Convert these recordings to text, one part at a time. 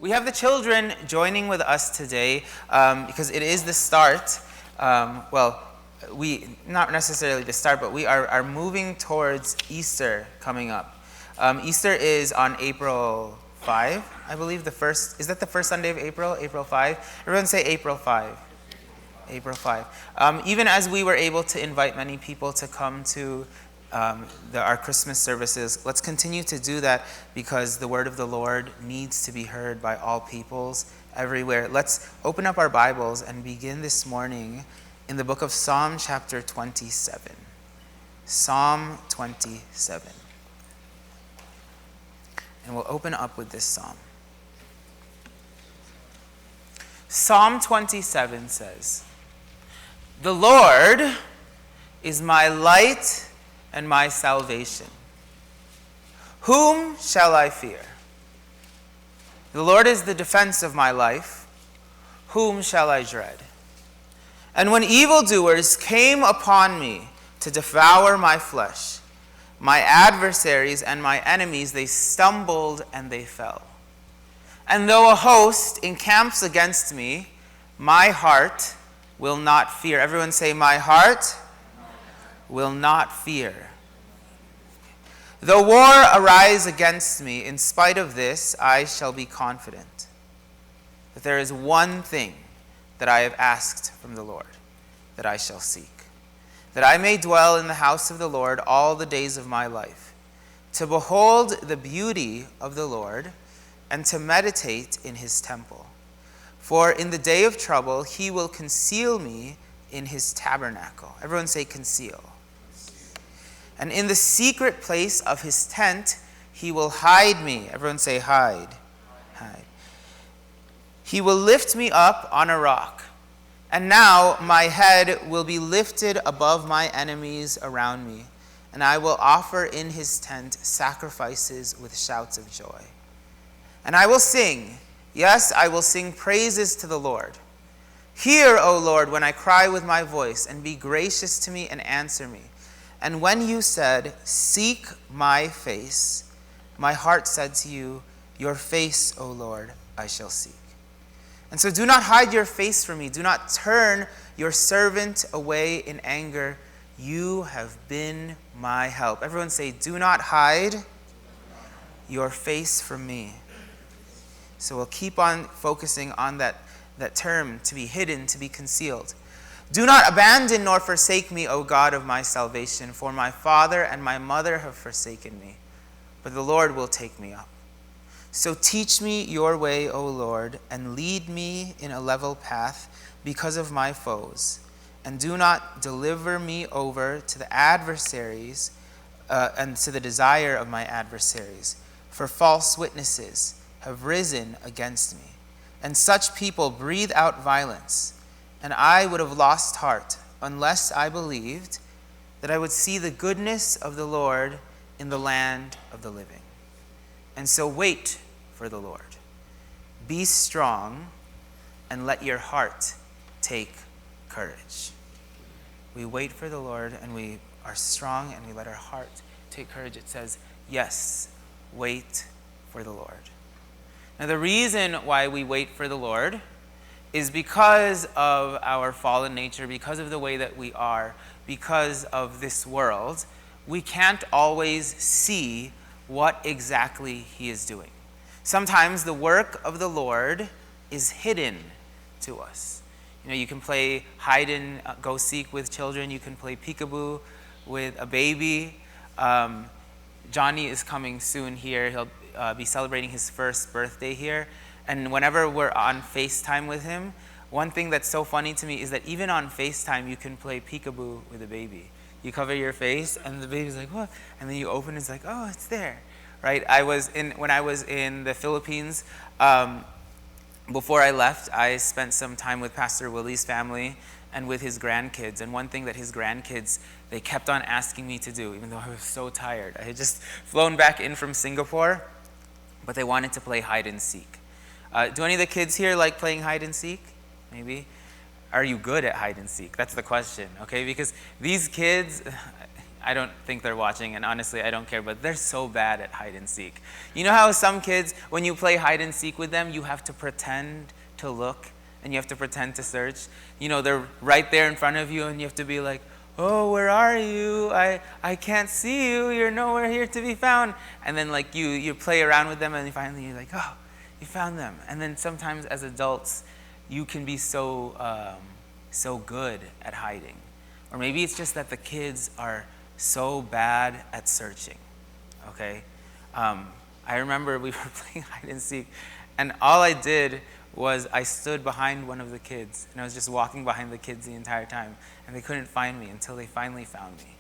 We have the children joining with us today because it is the start. Not necessarily the start, but we are moving towards Easter coming up. Easter is on April 5, I believe. Is that the first Sunday of April? April 5? Everyone say April 5. April 5. Even as we were able to invite many people to come to our Christmas services, let's continue to do that because the word of the Lord needs to be heard by all peoples everywhere. Let's open up our Bibles and begin this morning in the book of Psalm chapter 27. Psalm 27. And we'll open up with this psalm. Psalm 27 says, "The Lord is my light and my salvation. Whom shall I fear? The Lord is the defense of my life. Whom shall I dread? And when evildoers came upon me to devour my flesh, my adversaries and my enemies, they stumbled and they fell. And though a host encamps against me, my heart will not fear." Everyone say, "My heart will not fear. Though war arise against me, in spite of this, I shall be confident that there is one thing that I have asked from the Lord, that I shall seek, that I may dwell in the house of the Lord all the days of my life, to behold the beauty of the Lord and to meditate in his temple. For in the day of trouble, he will conceal me in his tabernacle." Everyone say conceal. "And in the secret place of his tent, he will hide me." Everyone say hide. Hide. "He will lift me up on a rock. And now my head will be lifted above my enemies around me, and I will offer in his tent sacrifices with shouts of joy. And I will sing, yes, I will sing praises to the Lord. Hear, O Lord, when I cry with my voice, and be gracious to me and answer me. And when you said, 'Seek my face,' my heart said to you, 'Your face, O Lord, I shall seek.' And so do not hide your face from me. Do not turn your servant away in anger. You have been my help." Everyone say, "Do not hide your face from me." So we'll keep on focusing on that term, to be hidden, to be concealed. "Do not abandon nor forsake me, O God of my salvation, for my father and my mother have forsaken me, but the Lord will take me up. So teach me your way, O Lord, and lead me in a level path because of my foes. And do not deliver me over to the adversaries and to the desire of my adversaries. For false witnesses have risen against me, and such people breathe out violence. And I would have lost heart unless I believed that I would see the goodness of the Lord in the land of the living. And so wait for the Lord. Be strong and let your heart take courage." We wait for the Lord and we are strong and we let our heart take courage. It says, yes, wait for the Lord. Now the reason why we wait for the Lord is because of our fallen nature, because of the way that we are, because of this world. We can't always see what exactly he is doing. Sometimes the work of the Lord is hidden to us. You can play hide and go seek with children. You can play peekaboo with a baby. Johnny is coming soon here. He'll be celebrating his first birthday here. And whenever we're on FaceTime with him, one thing that's so funny to me is that even on FaceTime, you can play peekaboo with a baby. You cover your face, and the baby's like, "What?" And then you open, it's like, "Oh, it's there." Right? When I was in the Philippines, before I left, I spent some time with Pastor Willie's family and with his grandkids. And one thing that his grandkids, they kept on asking me to do, even though I was so tired. I had just flown back in from Singapore, but they wanted to play hide and seek. Do any of the kids here like playing hide and seek? Maybe? Are you good at hide and seek? That's the question, okay? Because these kids, I don't think they're watching, and honestly, I don't care, but they're so bad at hide and seek. You know how some kids, when you play hide and seek with them, you have to pretend to look, and you have to pretend to search? You know, they're right there in front of you, and you have to be like, oh, where are you? I can't see you. You're nowhere here to be found. And then like you play around with them, and finally you're like, oh, you found them. And then sometimes as adults, you can be so good at hiding. Or maybe it's just that the kids are so bad at searching, okay? I remember we were playing hide and seek, and all I did was I stood behind one of the kids, and I was just walking behind the kids the entire time, and they couldn't find me until they finally found me.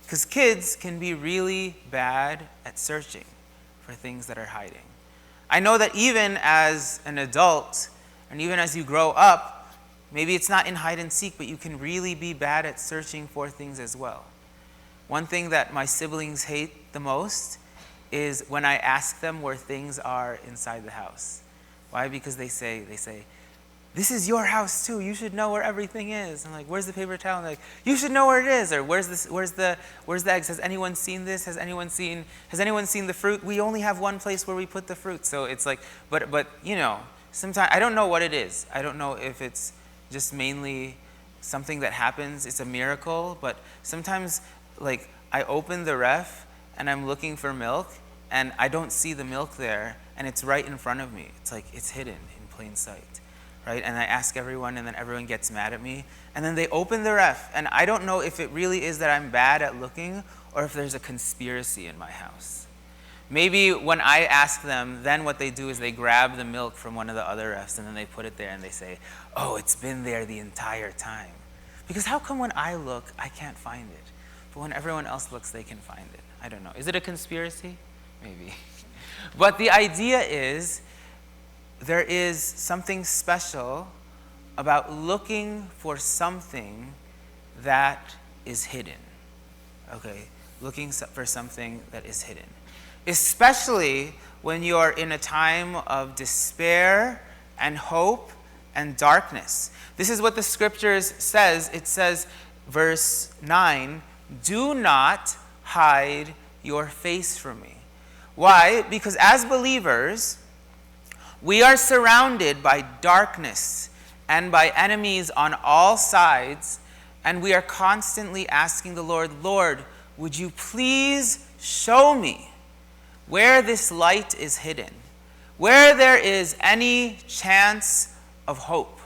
Because kids can be really bad at searching for things that are hiding. I know that even as an adult, and even as you grow up, maybe it's not in hide and seek, but you can really be bad at searching for things as well. One thing that my siblings hate the most is when I ask them where things are inside the house. Why? Because they say, this is your house too. You should know where everything is. I'm like, where's the paper towel? And they're like, you should know where it is. Or where's the eggs? Has anyone seen this? Has anyone seen the fruit? We only have one place where we put the fruit. So it's like, but you know, sometimes I don't know what it is. I don't know if it's just mainly something that happens. It's a miracle. But sometimes, like, I open the ref and I'm looking for milk, and I don't see the milk there, and it's right in front of me. It's like it's hidden in plain sight, right? And I ask everyone, and then everyone gets mad at me. And then they open the ref, and I don't know if it really is that I'm bad at looking or if there's a conspiracy in my house. Maybe when I ask them, then what they do is they grab the milk from one of the other refs, and then they put it there, and they say, oh, it's been there the entire time. Because how come when I look, I can't find it? But when everyone else looks, they can find it. I don't know. Is it a conspiracy? Maybe. But the idea is there is something special about looking for something that is hidden. Okay? Looking for something that is hidden. Especially when you're in a time of despair and hope and darkness. This is what the scriptures says. It says, verse 9, do not hide your face from me. Why? Because as believers, we are surrounded by darkness and by enemies on all sides, and we are constantly asking the Lord, Lord, would you please show me where this light is hidden, where there is any chance of hope,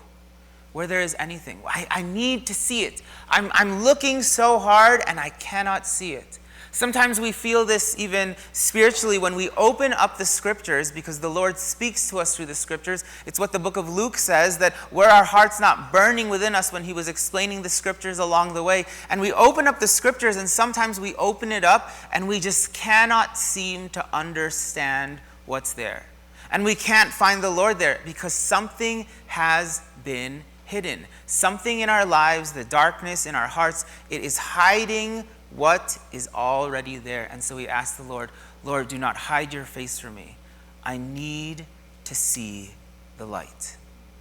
where there is anything. I need to see it. I'm looking so hard and I cannot see it. Sometimes we feel this even spiritually when we open up the scriptures, because the Lord speaks to us through the scriptures. It's what the book of Luke says, that were our hearts not burning within us when he was explaining the scriptures along the way. And we open up the scriptures, and sometimes we open it up and we just cannot seem to understand what's there. And we can't find the Lord there because something has been hidden. Something in our lives, the darkness in our hearts, it is hiding what is already there. And so we ask the Lord, Lord, do not hide your face from me. I need to see the light.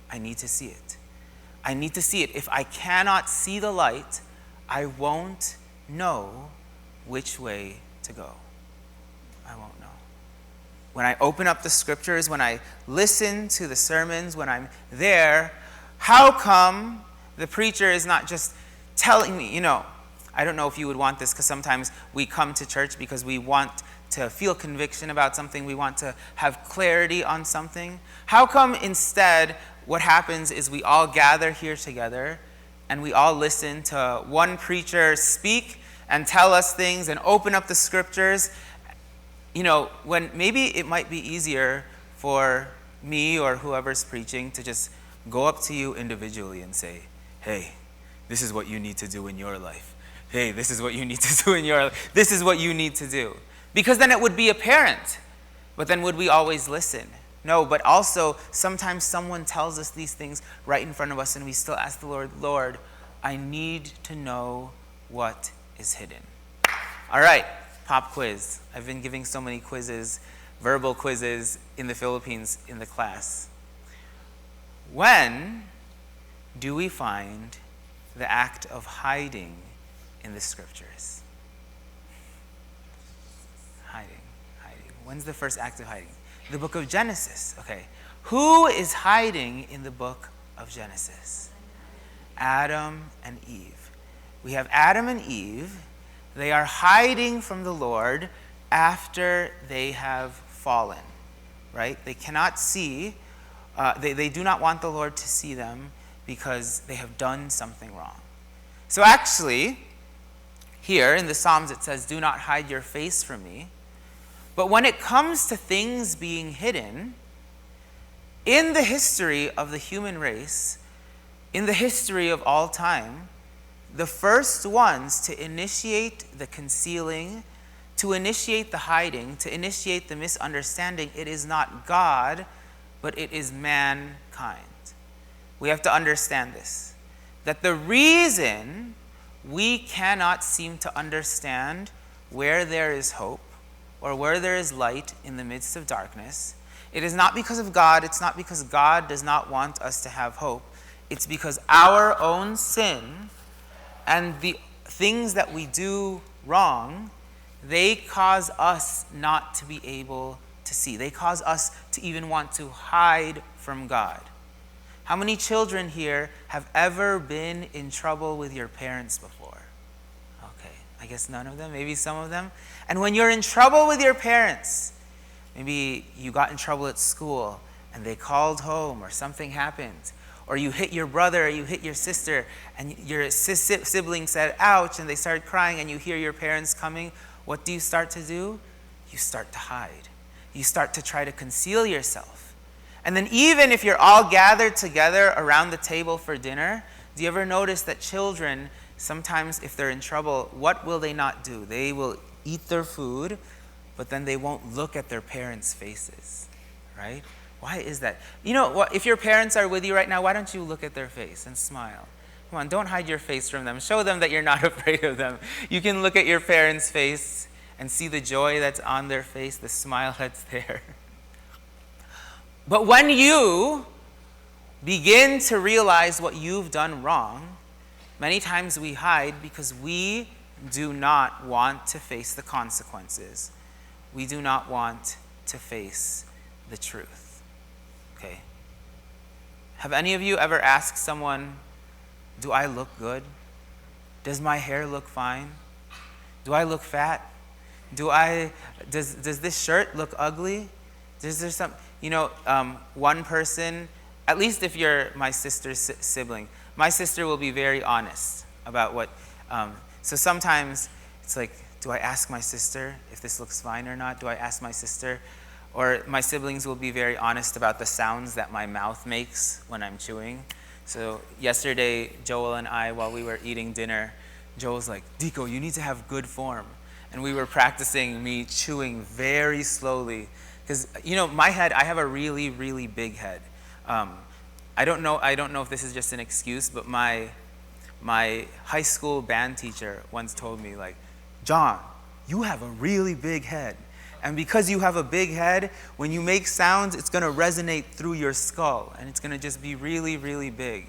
I need to see it. I need to see it. If I cannot see the light, I won't know which way to go. I won't know. When I open up the scriptures, when I listen to the sermons, when I'm there, how come the preacher is not just telling me, I don't know if you would want this, because sometimes we come to church because we want to feel conviction about something. We want to have clarity on something. How come instead what happens is we all gather here together and we all listen to one preacher speak and tell us things and open up the scriptures? When maybe it might be easier for me or whoever's preaching to just go up to you individually and say, hey, this is what you need to do in your life. Hey, this is what you need to do in your life. This is what you need to do. Because then it would be apparent. But then would we always listen? No, but also sometimes someone tells us these things right in front of us and we still ask the Lord, Lord, I need to know what is hidden. All right, pop quiz. I've been giving so many quizzes, verbal quizzes in the Philippines in the class. When do we find the act of hiding in the scriptures? Hiding. When's the first act of hiding? The book of Genesis. Okay. Who is hiding in the book of Genesis? Adam and Eve. We have Adam and Eve. They are hiding from the Lord after they have fallen, right? They cannot see. They do not want the Lord to see them because they have done something wrong. So actually, here in the Psalms it says, "Do not hide your face from me." But when it comes to things being hidden, in the history of the human race, in the history of all time, the first ones to initiate the concealing, to initiate the hiding, to initiate the misunderstanding, it is not God, but it is mankind. We have to understand this, that the reason we cannot seem to understand where there is hope or where there is light in the midst of darkness, it is not because of God, it's not because God does not want us to have hope, it's because our own sin and the things that we do wrong, they cause us not to be able to see. They cause us to even want to hide from God. How many children here have ever been in trouble with your parents before? Okay, I guess none of them, maybe some of them. And when you're in trouble with your parents, maybe you got in trouble at school and they called home or something happened, or you hit your brother or you hit your sister and your sibling said, "Ouch," and they started crying and you hear your parents coming, what do you start to do? You start to hide. You start to try to conceal yourself. And then even if you're all gathered together around the table for dinner, do you ever notice that children, sometimes if they're in trouble, what will they not do? They will eat their food, but then they won't look at their parents' faces, right? Why is that? You know what? If your parents are with you right now, why don't you look at their face and smile? Come on, don't hide your face from them. Show them that you're not afraid of them. You can look at your parents' face and see the joy that's on their face, the smile that's there. But when you begin to realize what you've done wrong, many times we hide because we do not want to face the consequences. We do not want to face the truth. Okay? Have any of you ever asked someone, "Do I look good? Does my hair look fine? Do I look fat? Does this shirt look ugly? Is there some?" One person, at least if you're my sister's sibling, my sister will be very honest about what. So sometimes it's like, do I ask my sister if this looks fine or not? Do I ask my sister? Or my siblings will be very honest about the sounds that my mouth makes when I'm chewing. So yesterday, Joel and I, while we were eating dinner, Joel's like, "Deco, you need to have good form." And we were practicing me chewing very slowly. Because, my head, I have a really, really big head. I don't know if this is just an excuse, but my high school band teacher once told me, like, "John, you have a really big head. And because you have a big head, when you make sounds, it's going to resonate through your skull. And it's going to just be really, really big."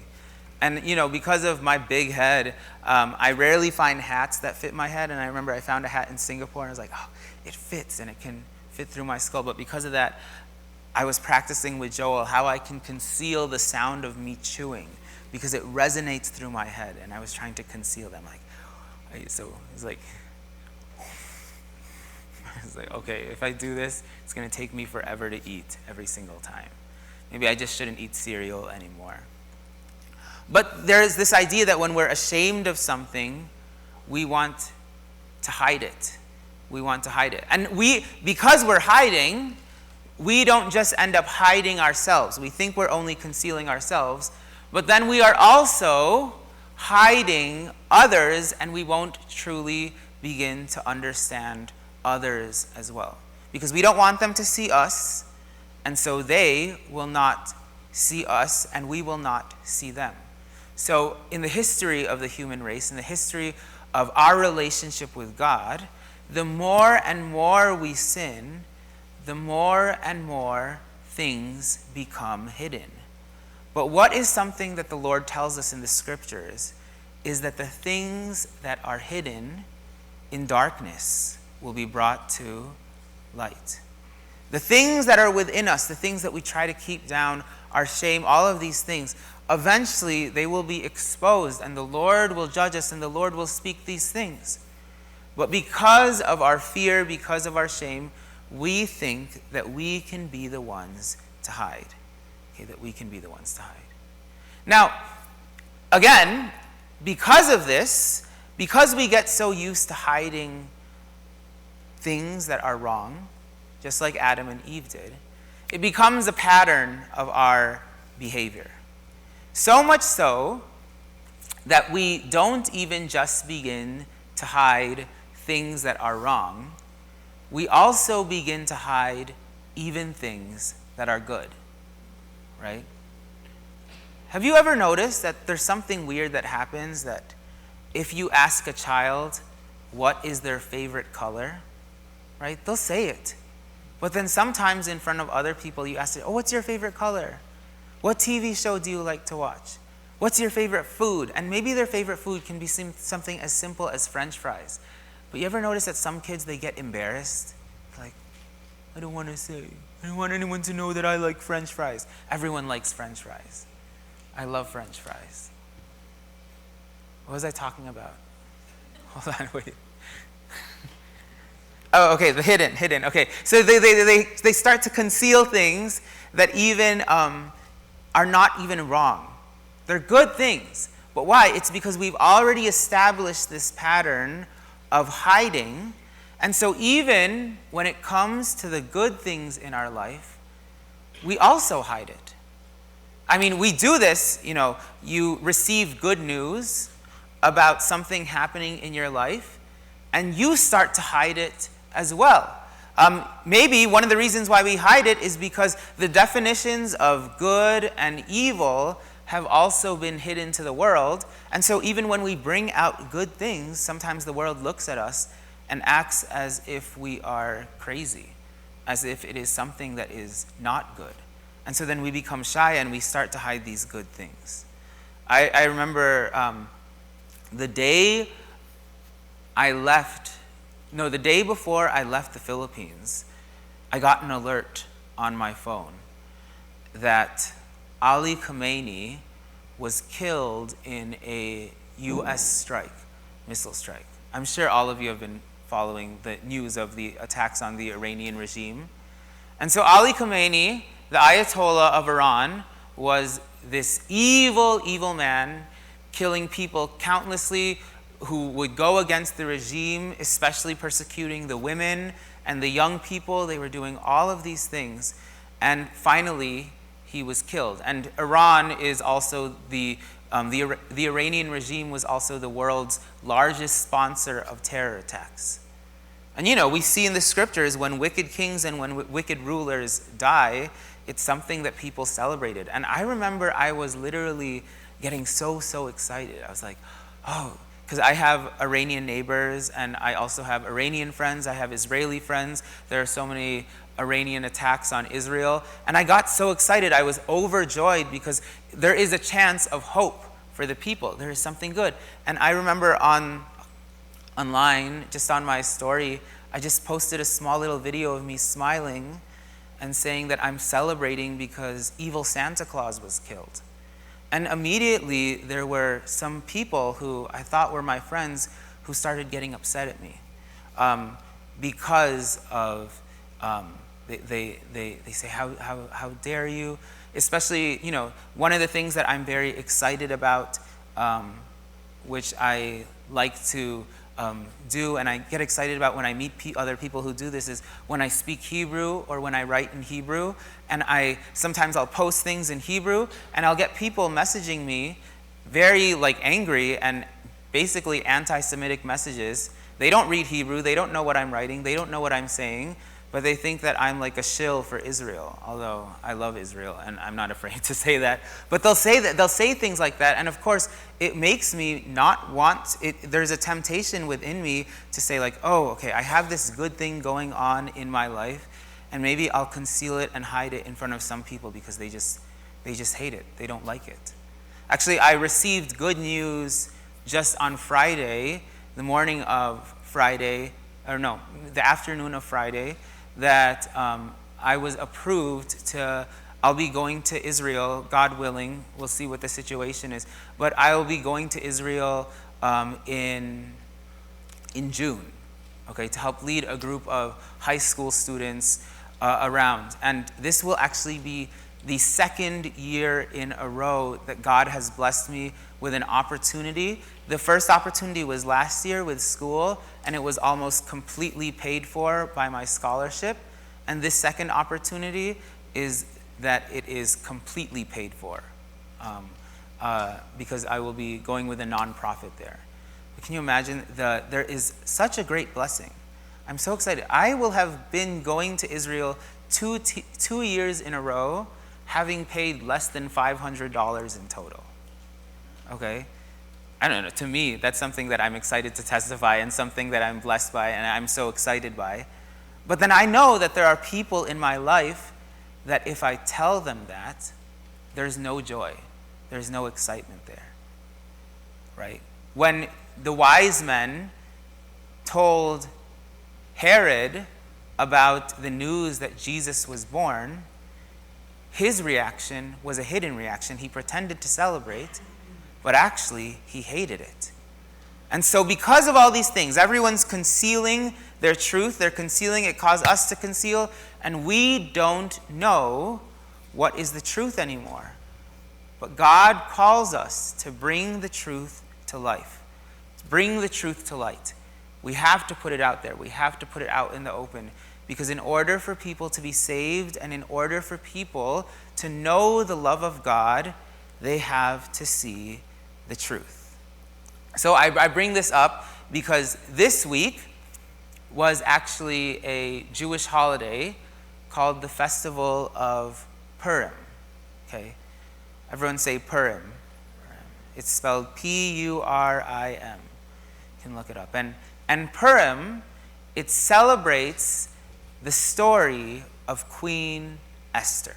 And, because of my big head, I rarely find hats that fit my head. And I remember I found a hat in Singapore, and I was like, "Oh, it fits, and it can fit through my skull." But because of that, I was practicing with Joel how I can conceal the sound of me chewing because it resonates through my head. And I was trying to conceal them. So it's like, okay, if I do this, it's going to take me forever to eat every single time. Maybe I just shouldn't eat cereal anymore. But there's this idea that when we're ashamed of something, we want to hide it. We want to hide it. And because we're hiding, we don't just end up hiding ourselves. We think we're only concealing ourselves, but then we are also hiding others, and we won't truly begin to understand others as well. Because we don't want them to see us, and so they will not see us, and we will not see them. So in the history of the human race, in the history of our relationship with God, the more and more we sin, the more and more things become hidden. But what is something that the Lord tells us in the scriptures is that the things that are hidden in darkness will be brought to light. The things that are within us, the things that we try to keep down, our shame, all of these things, eventually they will be exposed, and the Lord will judge us, and the Lord will speak these things. But because of our fear, because of our shame, we think that we can be the ones to hide. Okay, that we can be the ones to hide. Now, again, because of this, because we get so used to hiding things that are wrong, just like Adam and Eve did, it becomes a pattern of our behavior. So much so that we don't even just begin to hide things that are wrong, we also begin to hide even things that are good, right? Have you ever noticed that there's something weird that happens, that if you ask a child what is their favorite color, right, they'll say it. But then sometimes in front of other people you ask them, oh, what's your favorite color? What TV show do you like to watch? What's your favorite food? And maybe their favorite food can be something as simple as French fries. But you ever notice that some kids, they get embarrassed? Like, I don't want to say. I don't want anyone to know that I like French fries. Everyone likes French fries. I love French fries. What was I talking about? Hold on, wait. Oh, okay, the hidden. Okay, so they start to conceal things that even are not even wrong. They're good things. But why? It's because we've already established this pattern of hiding. And so even when it comes to the good things in our life, we also hide it. I mean, we do this, you receive good news about something happening in your life, and you start to hide it as well. Maybe one of the reasons why we hide it is because the definitions of good and evil have also been hidden to the world. And so even when we bring out good things, sometimes the world looks at us and acts as if we are crazy, as if it is something that is not good. And so then we become shy and we start to hide these good things. I remember the day before I left the Philippines, I got an alert on my phone that Ali Khamenei was killed in a U.S. missile strike. I'm sure all of you have been following the news of the attacks on the Iranian regime. And so Ali Khamenei, the Ayatollah of Iran, was this evil, evil man, killing people countlessly, who would go against the regime, especially persecuting the women and the young people. They were doing all of these things. And finally, he was killed. And Iran is also the Iranian regime was also the world's largest sponsor of terror attacks. And we see in the scriptures, when wicked kings and when wicked rulers die, it's something that people celebrated. And I remember I was literally getting so excited. I was like, oh, because I have Iranian neighbors, and I also have Iranian friends, I have Israeli friends. There are so many Iranian attacks on Israel. And I got so excited, I was overjoyed, because there is a chance of hope for the people. There is something good. And I remember online, just on my story, I just posted a small little video of me smiling and saying that I'm celebrating because evil Santa Claus was killed. And immediately there were some people who I thought were my friends who started getting upset at me because of they say, how dare you? Especially, one of the things that I'm very excited about, which I like to do, and I get excited about when I meet other people who do this, is when I speak Hebrew or when I write in Hebrew, and sometimes I'll post things in Hebrew, and I'll get people messaging me very angry and basically anti-Semitic messages. They don't read Hebrew, they don't know what I'm writing, they don't know what I'm saying, but they think that I'm like a shill for Israel, although I love Israel and I'm not afraid to say that. But they'll say things like that, and of course it makes me not want it. There's a temptation within me to say oh, okay, I have this good thing going on in my life, and maybe I'll conceal it and hide it in front of some people because they just hate it. They don't like it. Actually, I received good news just on Friday, the afternoon of Friday, that I was approved to, I'll be going to Israel, God willing. We'll see what the situation is. But I will be going to Israel in June, okay, to help lead a group of high school students around. And this will actually be the second year in a row that God has blessed me with an opportunity. The first opportunity was last year with school, and it was almost completely paid for by my scholarship. And this second opportunity is that it is completely paid for because I will be going with a nonprofit there. But can you imagine, there is such a great blessing. I'm so excited. I will have been going to Israel 2 years in a row, having paid less than $500 in total. Okay? I don't know, to me, that's something that I'm excited to testify and something that I'm blessed by and I'm so excited by. But then I know that there are people in my life that if I tell them that, there's no joy. There's no excitement there. Right? When the wise men told Herod about the news that Jesus was born, his reaction was a hidden reaction. He pretended to celebrate, but actually he hated it. And so because of all these things, everyone's concealing their truth. They're concealing it, cause us to conceal, and we don't know what is the truth anymore. But God calls us to bring the truth to life, to bring the truth to light. We have to put it out there. We have to put it out in the open. Because in order for people to be saved and in order for people to know the love of God, they have to see the truth. So I bring this up because this week was actually a Jewish holiday called the Festival of Purim. Okay? Everyone say Purim. It's spelled P-U-R-I-M. You can look it up. And Purim, it celebrates the story of Queen Esther.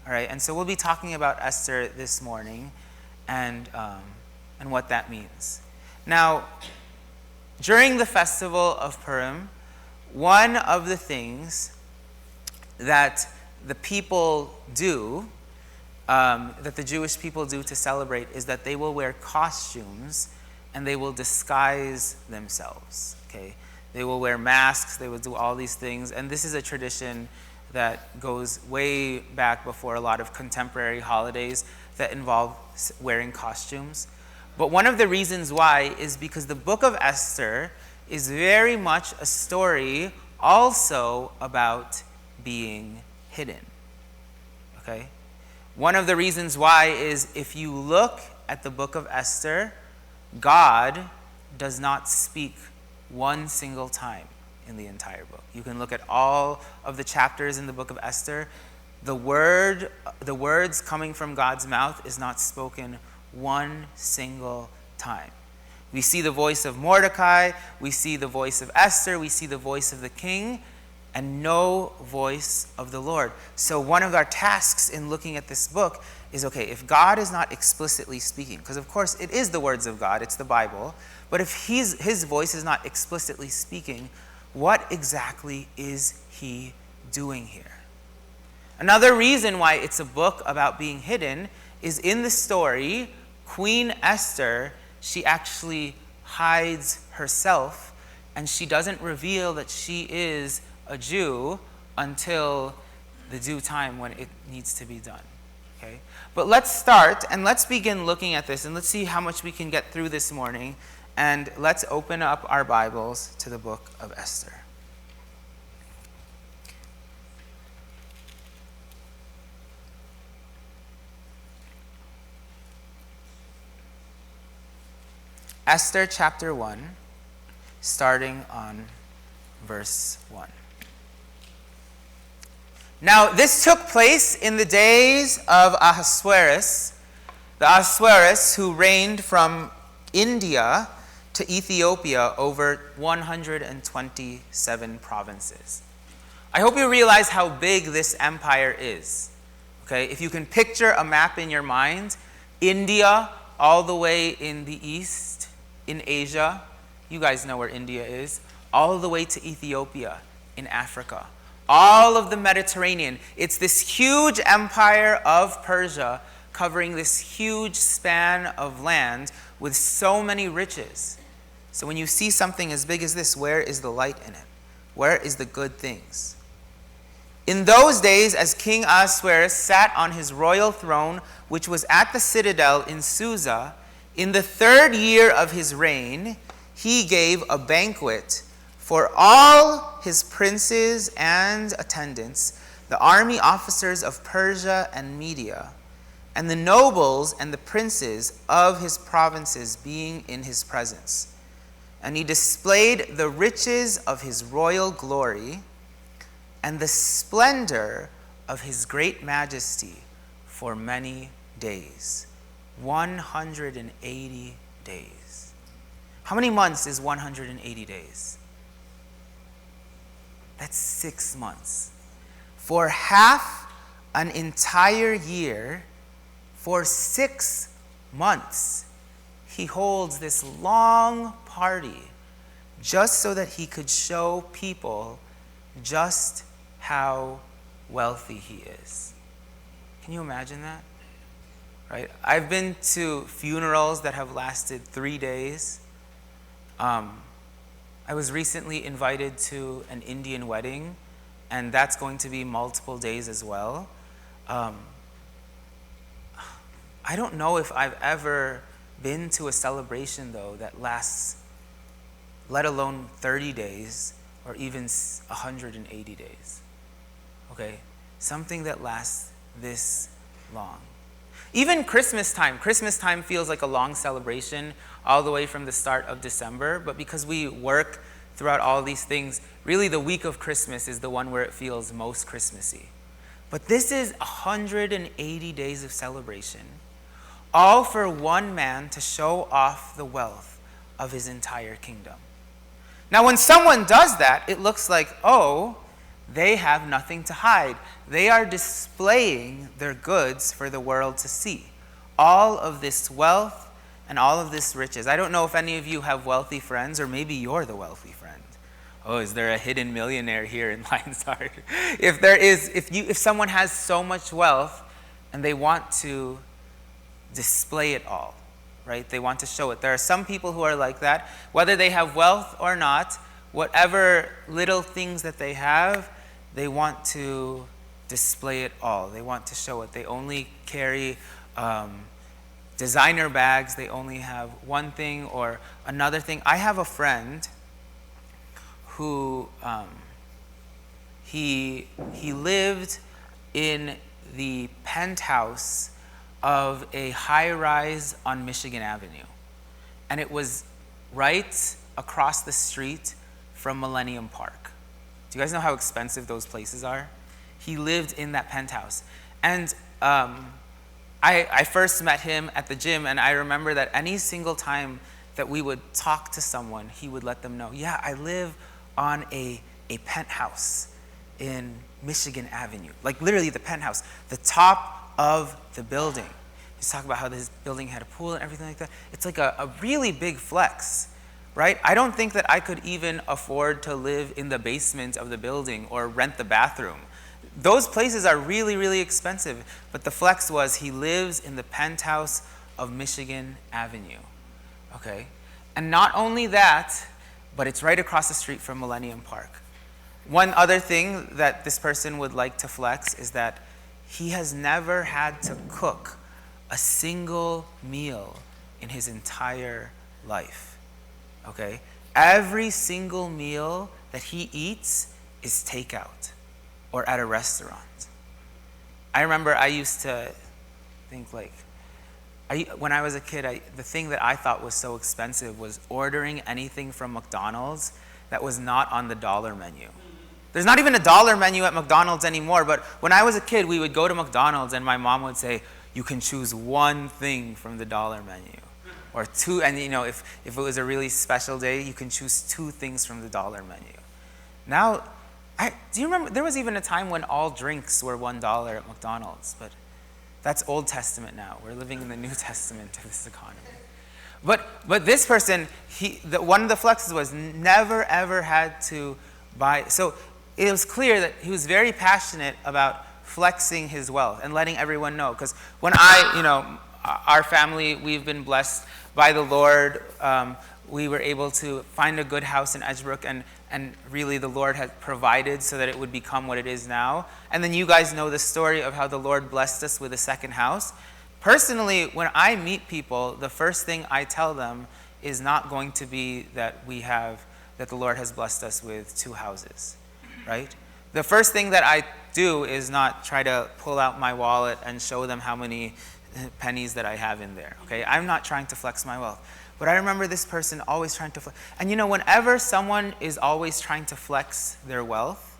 All right, and so we'll be talking about Esther this morning and what that means. Now, during the festival of Purim, one of the things that the people do, that the Jewish people do to celebrate, is that they will wear costumes and they will disguise themselves. Okay. They will wear masks, they will do all these things, and this is a tradition that goes way back before a lot of contemporary holidays that involve wearing costumes. But one of the reasons why is because the book of Esther is very much a story also about being hidden. Okay? One of the reasons why is if you look at the book of Esther, God does not speak one single time in the entire book. You can look at all of the chapters in the book of Esther. The words coming from God's mouth is not spoken one single time. We see the voice of Mordecai, we see the voice of Esther, we see the voice of the king, and no voice of the Lord. So one of our tasks in looking at this book is, okay, if God is not explicitly speaking, because of course it is the words of God, it's the Bible, but if his voice is not explicitly speaking, what exactly is he doing here? Another reason why it's a book about being hidden is in the story, Queen Esther, she actually hides herself and she doesn't reveal that she is a Jew until the due time when it needs to be done. Okay? But let's start and let's begin looking at this and let's see how much we can get through this morning. And let's open up our Bibles to the book of Esther. Esther chapter 1, starting on verse 1. Now, this took place in the days of Ahasuerus, the Ahasuerus who reigned from India to Ethiopia over 127 provinces. I hope you realize how big this empire is. Okay, if you can picture a map in your mind, India all the way in the east, in Asia, you guys know where India is, all the way to Ethiopia in Africa, all of the Mediterranean. It's this huge empire of Persia covering this huge span of land with so many riches. So when you see something as big as this, where is the light in it? Where is the good things? In those days, as King Ahasuerus sat on his royal throne, which was at the citadel in Susa, in the 3rd year of his reign, he gave a banquet for all his princes and attendants, the army officers of Persia and Media, and the nobles and the princes of his provinces being in his presence. And he displayed the riches of his royal glory and the splendor of his great majesty for many days. 180 days. How many months is 180 days? That's 6 months. For half an entire year, for 6 months, he holds this long party just so that he could show people just how wealthy he is. Can you imagine that? Right? I've been to funerals that have lasted 3 days. I was recently invited to an Indian wedding, and that's going to be multiple days as well. I don't know if I've ever been to a celebration, though, that lasts, let alone 30 days or even 180 days. Okay? Something that lasts this long. Even Christmas time feels like a long celebration all the way from the start of December, but because we work throughout all these things, really the week of Christmas is the one where it feels most Christmassy. But this is 180 days of celebration, all for one man to show off the wealth of his entire kingdom. Now, when someone does that, it looks like, oh, they have nothing to hide. They are displaying their goods for the world to see. All of this wealth and all of this riches. I don't know if any of you have wealthy friends, or maybe you're the wealthy friend. Oh, is there a hidden millionaire here in Lionsheart? If there is, if someone has so much wealth and they want to display it all, right? They want to show it. There are some people who are like that. Whether they have wealth or not, whatever little things that they have, they want to display it all. They want to show it. They only carry designer bags. They only have one thing or another thing. I have a friend who he lived in the penthouse of a high-rise on Michigan Avenue. And it was right across the street from Millennium Park. Do you guys know how expensive those places are? He lived in that penthouse. And I first met him at the gym, and I remember that any single time that we would talk to someone, he would let them know, yeah, I live on a penthouse in Michigan Avenue. Like literally the penthouse, the top of the building. He's talking about how this building had a pool and everything like that. It's like a really big flex, right? I don't think that I could even afford to live in the basement of the building or rent the bathroom. Those places are really, really expensive. But the flex was he lives in the penthouse of Michigan Avenue, okay? And not only that, but it's right across the street from Millennium Park. One other thing that this person would like to flex is that he has never had to cook a single meal in his entire life, okay? Every single meal that he eats is takeout or at a restaurant. I remember I used to think when I was a kid, the thing that I thought was so expensive was ordering anything from McDonald's that was not on the dollar menu. There's not even a dollar menu at McDonald's anymore, but when I was a kid, we would go to McDonald's and my mom would say, you can choose one thing from the dollar menu. Or two, and if it was a really special day, you can choose 2 things from the dollar menu. Now, do you remember, there was even a time when all drinks were $1 at McDonald's, but that's Old Testament now. We're living in the New Testament of this economy. But this person, one of the flexes was never ever had to buy. So it was clear that he was very passionate about flexing his wealth and letting everyone know. Because when our family, we've been blessed by the Lord. We were able to find a good house in Edgebrook, and really the Lord had provided so that it would become what it is now. And then you guys know the story of how the Lord blessed us with a second house. Personally, when I meet people, the first thing I tell them is not going to be that the Lord has blessed us with 2 houses, right? The first thing that I do is not try to pull out my wallet and show them how many pennies that I have in there, okay? I'm not trying to flex my wealth. But I remember this person always trying to flex. And whenever someone is always trying to flex their wealth,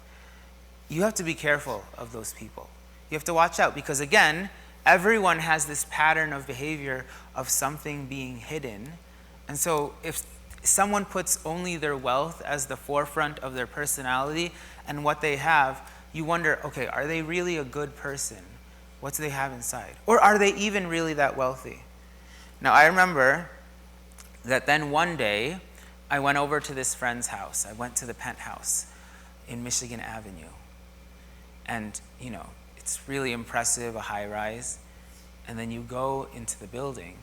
you have to be careful of those people. You have to watch out because, again, everyone has this pattern of behavior of something being hidden. And so if someone puts only their wealth as the forefront of their personality and what they have, you wonder, okay, are they really a good person? What do they have inside? Or are they even really that wealthy? Now, I remember that then one day, I went over to this friend's house. I went to the penthouse in Michigan Avenue. And, it's really impressive, a high rise. And then you go into the building.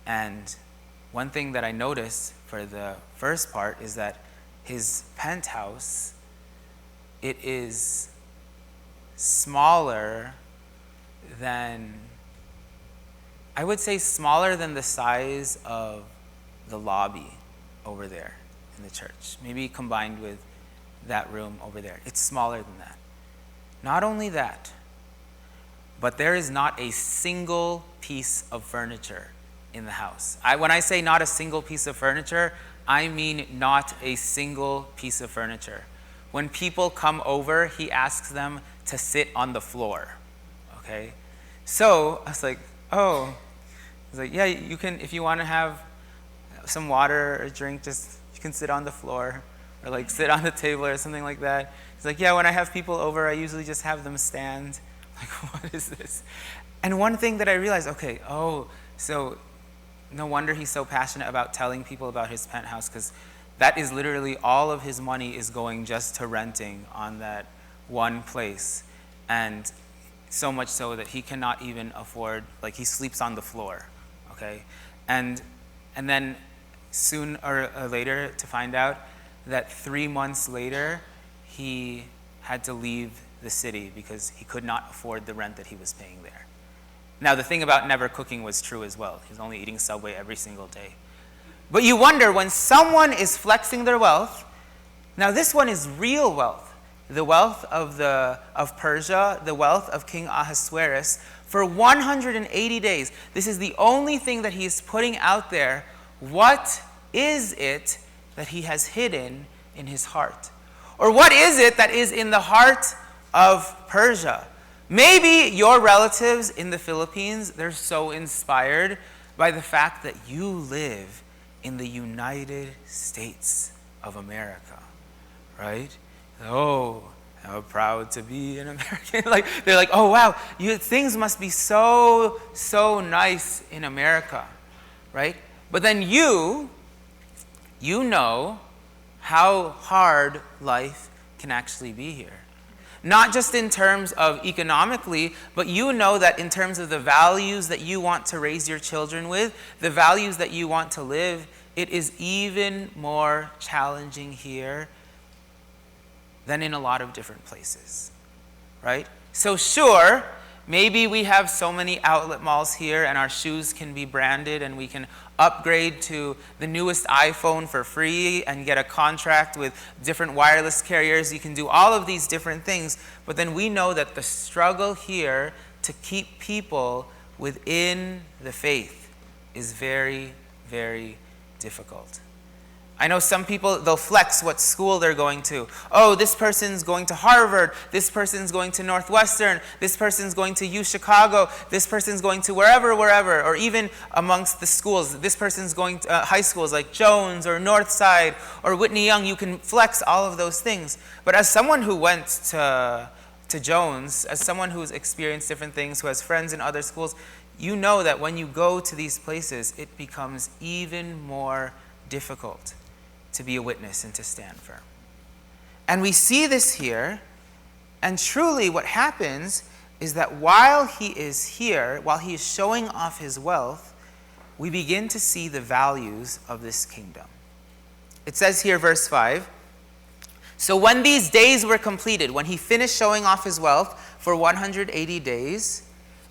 And one thing that I noticed for the first part is that his penthouse, it is smaller than, I would say smaller than the size of the lobby over there in the church, maybe combined with that room over there. It's smaller than that. Not only that, but there is not a single piece of furniture in the house. When I say not a single piece of furniture, I mean not a single piece of furniture. When people come over, he asks them to sit on the floor, okay? So I was like, oh. He's like, yeah, you can, if you want to have some water or a drink, you can sit on the floor or sit on the table or something like that. He's like, yeah, when I have people over, I usually just have them stand. I'm like, what is this? And one thing that I realized, so no wonder he's so passionate about telling people about his penthouse, because that is literally all of his money is going just to renting on that one place. And so much so that he cannot even afford, he sleeps on the floor, okay? And then soon or later to find out that 3 months later, he had to leave the city because he could not afford the rent that he was paying there. Now, the thing about never cooking was true as well. He was only eating Subway every single day. But you wonder, when someone is flexing their wealth, now this one is real wealth, the wealth of Persia, the wealth of King Ahasuerus, for 180 days. This is the only thing that he is putting out there. What is it that he has hidden in his heart? Or what is it that is in the heart of Persia? Maybe your relatives in the Philippines, they're so inspired by the fact that you live in the United States of America, right? Oh, how proud to be an American. They're like, oh wow, things must be so nice in America, right? But then you know how hard life can actually be here. Not just in terms of economically, but you know that in terms of the values that you want to raise your children with, the values that you want to live, it is even more challenging here than in a lot of different places, right? So sure, maybe we have so many outlet malls here and our shoes can be branded and we can upgrade to the newest iPhone for free and get a contract with different wireless carriers. You can do all of these different things, but then we know that the struggle here to keep people within the faith is very, very difficult. I know some people, they'll flex what school they're going to. Oh, this person's going to Harvard. This person's going to Northwestern. This person's going to U Chicago. This person's going to wherever. Or even amongst the schools, this person's going to high schools like Jones or Northside or Whitney Young. You can flex all of those things. But as someone who went to Jones, as someone who's experienced different things, who has friends in other schools, you know that when you go to these places, it becomes even more difficult to be a witness and to stand firm. And we see this here, and truly what happens is that while he is here, while he is showing off his wealth, we begin to see the values of this kingdom. It says here, verse 5, so when these days were completed, when he finished showing off his wealth for 180 days,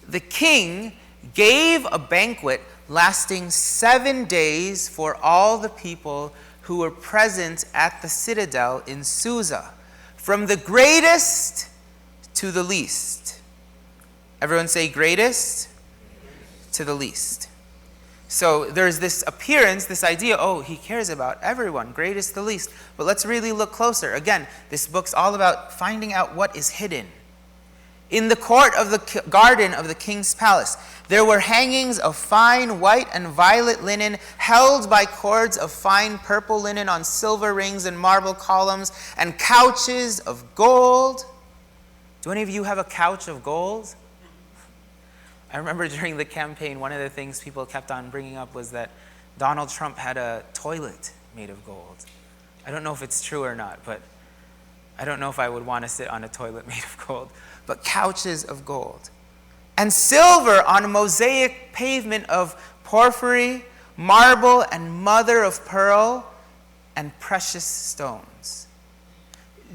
the king gave a banquet lasting 7 days for all the people who were present at the citadel in Susa, from the greatest to the least. Everyone say greatest to the least. So there's this appearance, this idea, oh, he cares about everyone, greatest to least. But let's really look closer. Again, this book's all about finding out what is hidden. In the court of the garden of the king's palace, there were hangings of fine white and violet linen, held by cords of fine purple linen on silver rings and marble columns, and couches of gold. Do any of you have a couch of gold? I remember during the campaign, one of the things people kept on bringing up was that Donald Trump had a toilet made of gold. I don't know if it's true or not, but I don't know if I would want to sit on a toilet made of gold. But couches of gold. And silver on a mosaic pavement of porphyry, marble, and mother of pearl, and precious stones.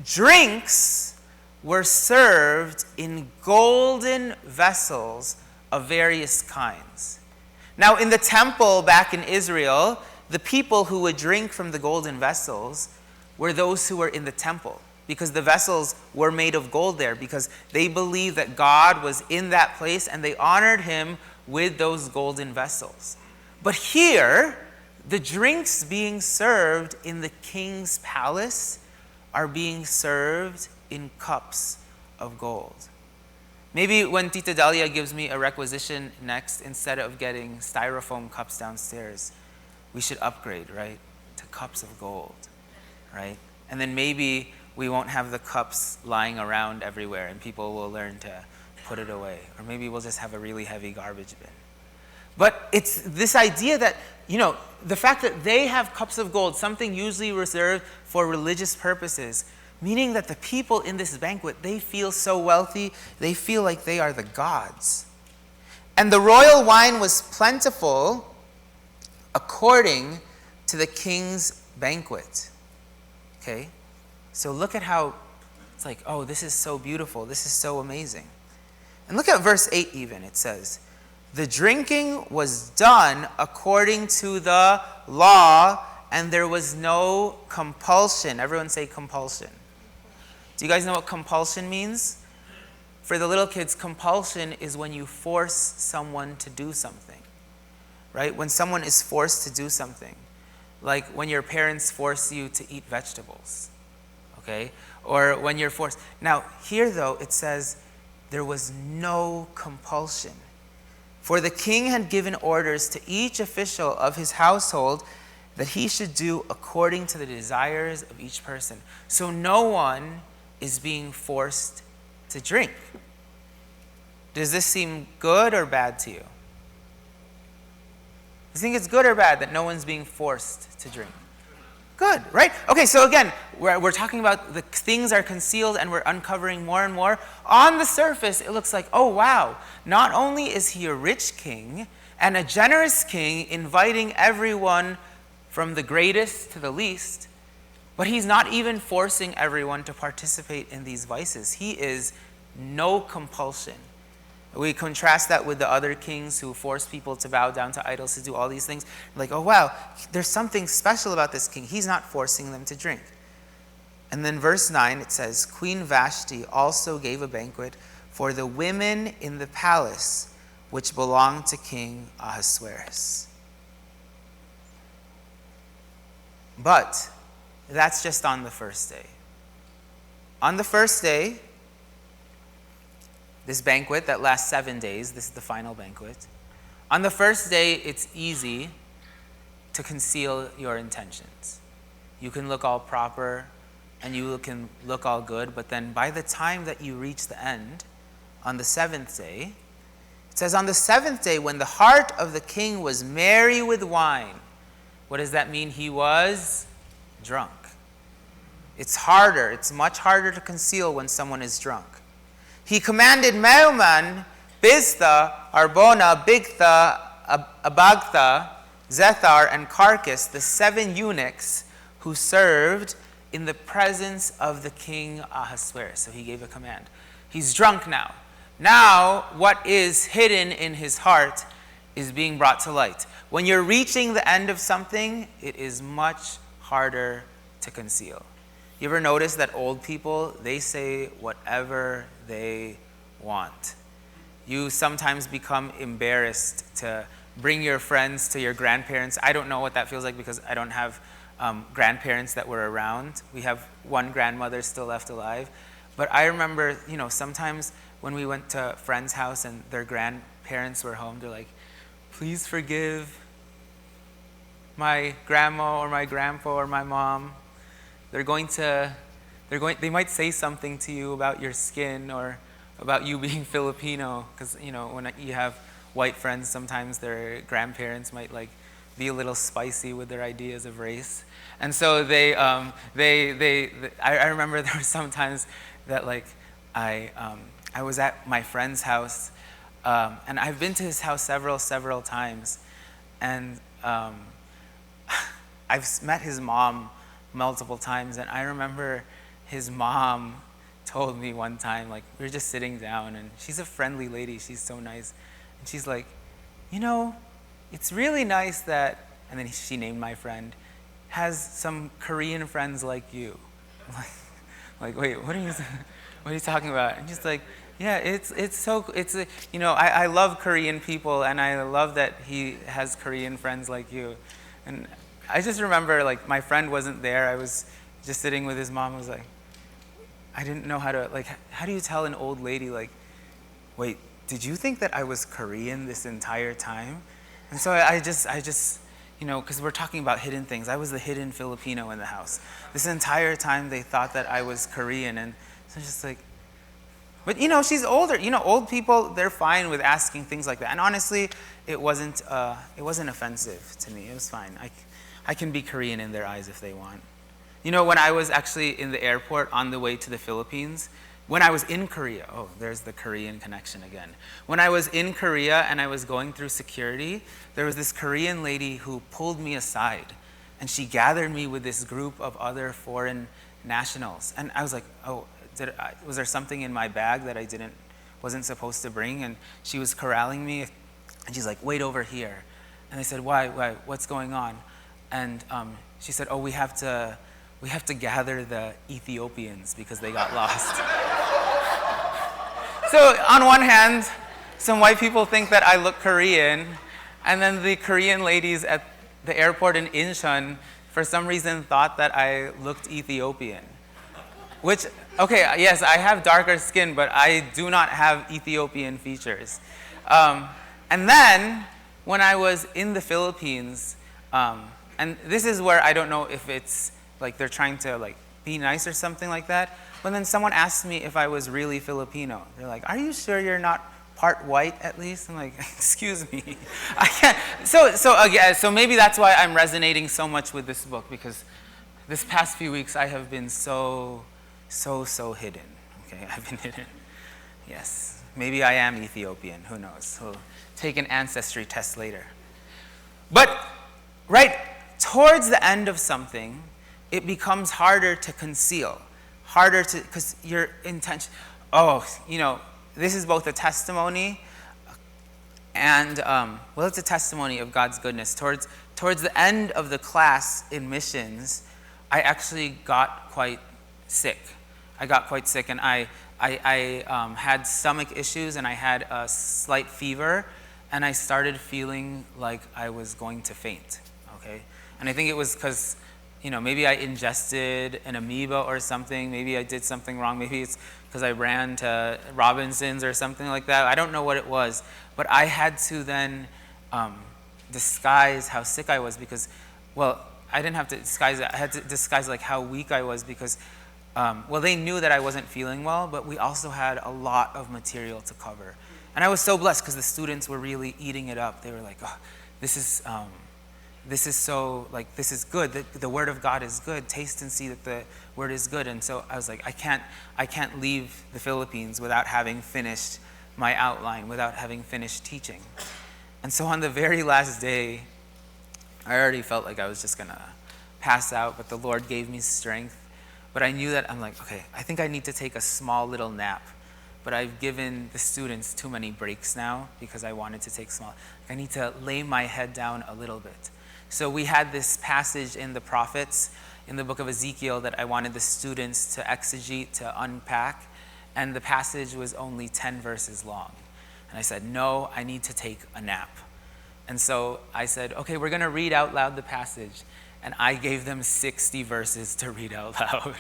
Drinks were served in golden vessels of various kinds. Now, in the temple back in Israel, the people who would drink from the golden vessels were those who were in the temple, because the vessels were made of gold there, because they believed that God was in that place and they honored him with those golden vessels. But here, the drinks being served in the king's palace are being served in cups of gold. Maybe when Tita Dalia gives me a requisition next, instead of getting styrofoam cups downstairs, we should upgrade, right, to cups of gold, right? And then maybe we won't have the cups lying around everywhere and people will learn to put it away. Or maybe we'll just have a really heavy garbage bin. But it's this idea that, the fact that they have cups of gold, something usually reserved for religious purposes, meaning that the people in this banquet, they feel so wealthy, they feel like they are the gods. And the royal wine was plentiful according to the king's banquet. Okay? So look at how it's like, oh, this is so beautiful, this is so amazing. And look at verse 8 even, it says, the drinking was done according to the law, and there was no compulsion. Everyone say compulsion. Do you guys know what compulsion means? For the little kids, compulsion is when you force someone to do something, right? When someone is forced to do something, like when your parents force you to eat vegetables, okay? Or when you're forced. Now, here though, it says there was no compulsion. For the king had given orders to each official of his household that he should do according to the desires of each person. So no one is being forced to drink. Does this seem good or bad to you? Do you think it's good or bad that no one's being forced to drink? Good, right? Okay, so again, we're talking about the things are concealed and we're uncovering more and more. On the surface, it looks like, oh wow, not only is he a rich king and a generous king inviting everyone from the greatest to the least, but he's not even forcing everyone to participate in these vices. He is no compulsion. We contrast that with the other kings who force people to bow down to idols, to do all these things. Like, oh wow, there's something special about this king. He's not forcing them to drink. And then verse 9, it says, Queen Vashti also gave a banquet for the women in the palace which belonged to King Ahasuerus. But that's just on the first day. On the first day, this banquet that lasts 7 days, this is the final banquet. On the first day, it's easy to conceal your intentions. You can look all proper and you can look all good, but then by the time that you reach the end, on the 7th day, it says, on the 7th day, when the heart of the king was merry with wine. What does that mean? He was drunk. It's much harder to conceal when someone is drunk. He commanded Meuman, Biztha, Arbona, Bigtha, Abagtha, Zethar, and Carcass, the 7 eunuchs who served in the presence of the king Ahasuerus. So he gave a command. He's drunk now. Now, what is hidden in his heart is being brought to light. When you're reaching the end of something, it is much harder to conceal. You ever notice that old people, they say whatever they want? You sometimes become embarrassed to bring your friends to your grandparents. I don't know what that feels like because I don't have grandparents that were around. We have one grandmother still left alive. But I remember, sometimes when we went to a friend's house and their grandparents were home, they're like, please forgive my grandma or my grandpa or my mom. They might say something to you about your skin or about you being Filipino, because when you have white friends, sometimes their grandparents might be a little spicy with their ideas of race, and so I remember there were some times that I was at my friend's house, and I've been to his house several times, and I've met his mom multiple times, and I remember his mom told me one time, we were just sitting down, and she's a friendly lady, she's so nice, and she's like, it's really nice that, and then she named my friend, has some Korean friends like you. I'm wait, what are you talking about? And she's like, yeah, I love Korean people, and I love that he has Korean friends like you. And I just remember, my friend wasn't there. I was just sitting with his mom. I was like, I didn't know how do you tell an old lady, wait, did you think that I was Korean this entire time? And so I just, because we're talking about hidden things. I was the hidden Filipino in the house. This entire time they thought that I was Korean, and so just but she's older. Old people, they're fine with asking things like that. And honestly, it wasn't offensive to me. It was fine. I can be Korean in their eyes if they want. When I was actually in the airport on the way to the Philippines, when I was in Korea, there's the Korean connection again. When I was in Korea and I was going through security, there was this Korean lady who pulled me aside, and she gathered me with this group of other foreign nationals. And I was like, was there something in my bag that I wasn't supposed to bring? And she was corralling me, and she's like, wait over here. And I said, why, what's going on? And she said, we have to gather the Ethiopians because they got lost. So on one hand, some white people think that I look Korean, and then the Korean ladies at the airport in Incheon, for some reason, thought that I looked Ethiopian. Which, yes, I have darker skin, but I do not have Ethiopian features. And then, when I was in the Philippines, and this is where I don't know if it's they're trying to be nice or something like that, but then someone asked me if I was really Filipino. They're like, are you sure you're not part white at least? I'm like, excuse me, I can't. So maybe that's why I'm resonating so much with this book, because this past few weeks I have been so hidden. Okay, I've been hidden. Yes, maybe I am Ethiopian, who knows? We'll take an ancestry test later. But right towards the end of something, it becomes harder to conceal, because your intention, this is both a testimony and, it's a testimony of God's goodness. Towards the end of the class in missions, I actually got quite sick. And I had stomach issues, and I had a slight fever, and I started feeling like I was going to faint, okay? And I think it was because, maybe I ingested an amoeba or something. Maybe I did something wrong. Maybe it's because I ran to Robinson's or something like that. I don't know what it was. But I had to then disguise how sick I was because, I didn't have to disguise it. I had to disguise how weak I was because, they knew that I wasn't feeling well, but we also had a lot of material to cover. And I was so blessed because the students were really eating it up. They were like, this this is so, like, this is good. The word of God is good. Taste and see that the word is good. And so I was like, I can't leave the Philippines without having finished my outline, without having finished teaching. And so on the very last day, I already felt like I was just going to pass out, but the Lord gave me strength. But I knew that I'm like, okay, I think I need to take a small little nap. But I've given the students too many breaks now because I wanted to take small. I need to lay my head down a little bit. So we had this passage in the prophets, in the book of Ezekiel, that I wanted the students to exegete, to unpack. And the passage was only 10 verses long. And I said, no, I need to take a nap. And so I said, okay, we're going to read out loud the passage. And I gave them 60 verses to read out loud.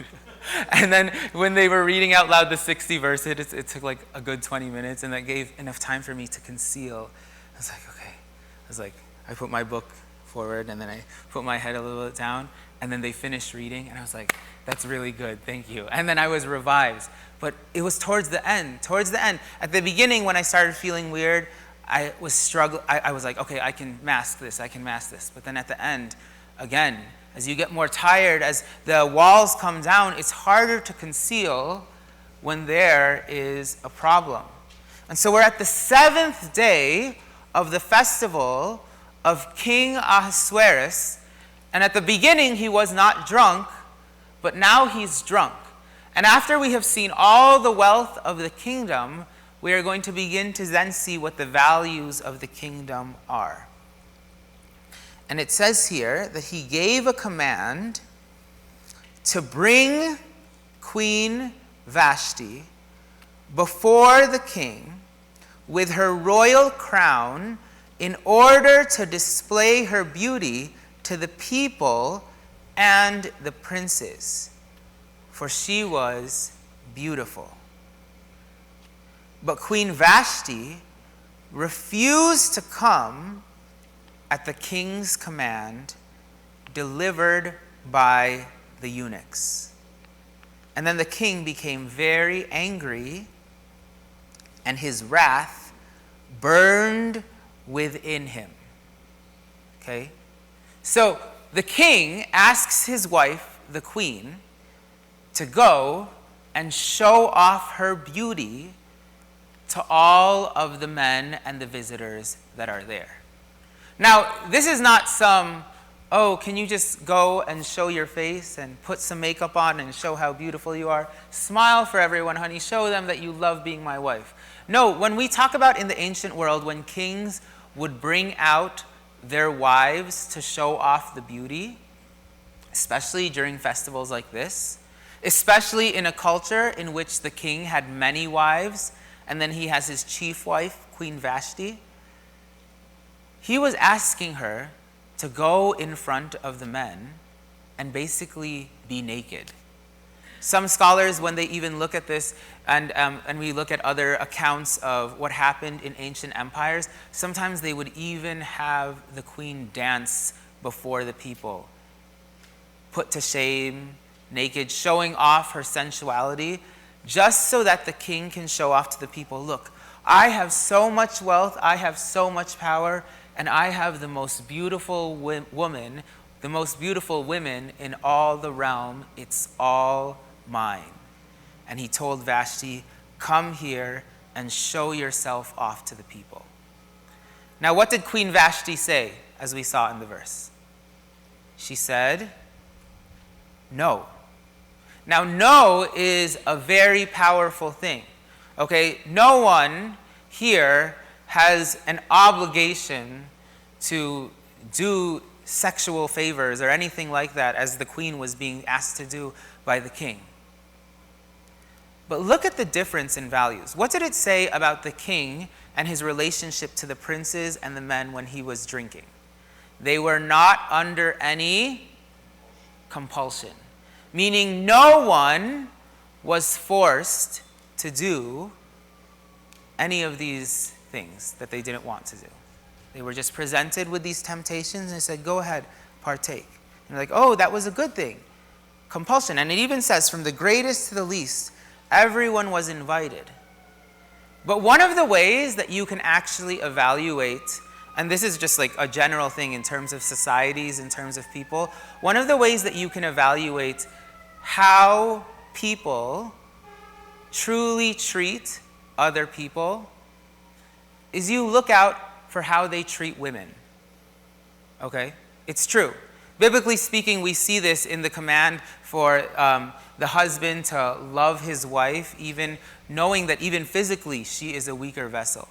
And then when they were reading out loud the 60 verses, it took like a good 20 minutes, and that gave enough time for me to conceal. I was like, okay. I put my book forward, and then I put my head a little bit down, and then they finished reading, and I was like, that's really good, thank you. And then I was revived. But it was towards the end. At the beginning, when I started feeling weird, I was struggling. I was like, okay, I can mask this. But then at the end, again, as you get more tired, as the walls come down, it's harder to conceal when there is a problem. And so we're at the 7th day of the festival of King Ahasuerus. And at the beginning, he was not drunk, but now he's drunk. And after we have seen all the wealth of the kingdom, we are going to begin to then see what the values of the kingdom are. And it says here that he gave a command to bring Queen Vashti before the king with her royal crown in order to display her beauty to the people and the princes, for she was beautiful. But Queen Vashti refused to come at the king's command, delivered by the eunuchs. And then the king became very angry, and his wrath burned within him. Okay? So the king asks his wife, the queen, to go and show off her beauty to all of the men and the visitors that are there. Now, this is not some, oh, can you just go and show your face and put some makeup on and show how beautiful you are? Smile for everyone, honey. Show them that you love being my wife. No, when we talk about in the ancient world, when kings would bring out their wives to show off the beauty, especially during festivals like this, especially in a culture in which the king had many wives, and then he has his chief wife, Queen Vashti, he was asking her to go in front of the men and basically be naked. Some scholars, when they even look at this, and we look at other accounts of what happened in ancient empires, sometimes they would even have the queen dance before the people, put to shame, naked, showing off her sensuality, just so that the king can show off to the people, look, I have so much wealth, I have so much power, and I have the most beautiful woman, the most beautiful women in all the realm. It's all mine. And he told Vashti, come here and show yourself off to the people. Now, what did Queen Vashti say, as we saw in the verse? She said, no. Now, no is a very powerful thing. Okay, no one here has an obligation to do sexual favors or anything like that, as the queen was being asked to do by the king. But look at the difference in values. What did it say about the king and his relationship to the princes and the men when he was drinking? They were not under any compulsion, meaning no one was forced to do any of these things that they didn't want to do. They were just presented with these temptations and said, go ahead, partake. And they're like, oh, that was a good thing. Compulsion. And it even says, from the greatest to the least, everyone was invited. But one of the ways that you can actually evaluate and this is just like a general thing in terms of societies, in terms of people, one of the ways that you can evaluate how people truly treat other people is you look out for how they treat women. Okay? It's true. Biblically speaking, we see this in the command for the husband to love his wife, even knowing that even physically she is a weaker vessel.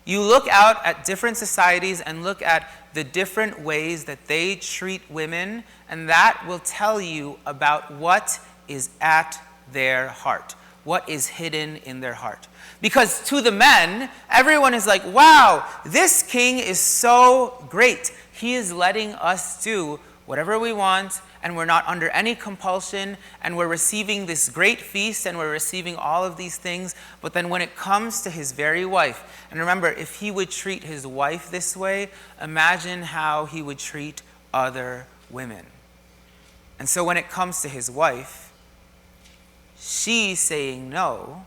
You look out at different societies and look at the different ways that they treat women, and that will tell you about what is at their heart, what is hidden in their heart. Because to the men, everyone is like, wow, this king is so great. He is letting us do whatever we want, and we're not under any compulsion, and we're receiving this great feast, and we're receiving all of these things. But then when it comes to his very wife, and remember, if he would treat his wife this way, imagine how he would treat other women. And so when it comes to his wife, she's saying no.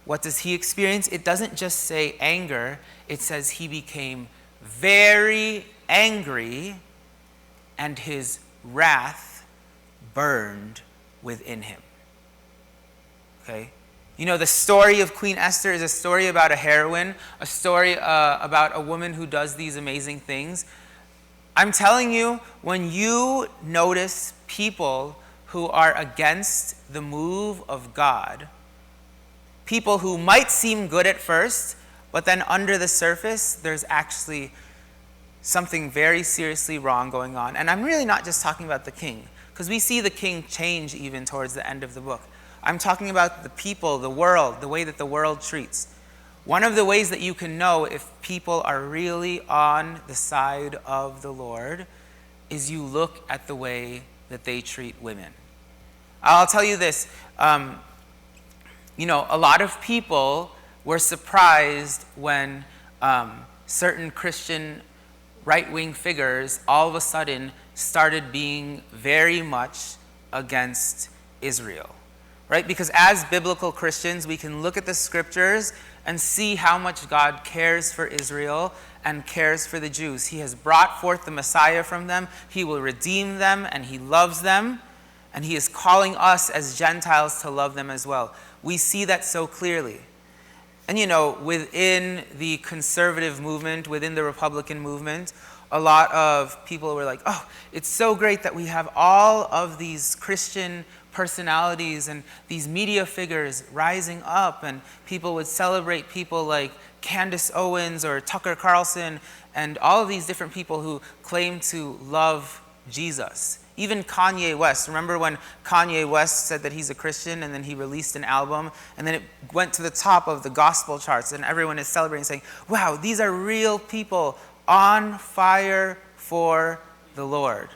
What does he experience? It doesn't just say anger. It says he became very angry, and his wrath burned within him. Okay? You know, the story of Queen Esther is a story about a heroine, a story about a woman who does these amazing things. I'm telling you, when you notice people who are against the move of God, people who might seem good at first, but then under the surface, there's actually something very seriously wrong going on. And I'm really not just talking about the king, because we see the king change even towards the end of the book. I'm talking about the people, the world, the way that the world treats. One of the ways that you can know if people are really on the side of the Lord is you look at the way that they treat women. I'll tell you this, a lot of people were surprised when certain Christian right-wing figures all of a sudden started being very much against Israel, right? Because as biblical Christians, we can look at the scriptures and see how much God cares for Israel and cares for the Jews. He has brought forth the Messiah from them. He will redeem them, and he loves them, and he is calling us as Gentiles to love them as well. We see that so clearly. And within the conservative movement, within the Republican movement, a lot of people were like, oh, it's so great that we have all of these Christian personalities and these media figures rising up, and people would celebrate people like Candace Owens or Tucker Carlson and all of these different people who claim to love Jesus. Even Kanye West. Remember when Kanye West said that he's a Christian, and then he released an album, and then it went to the top of the gospel charts, and everyone is celebrating, saying, wow, these are real people on fire for the Lord.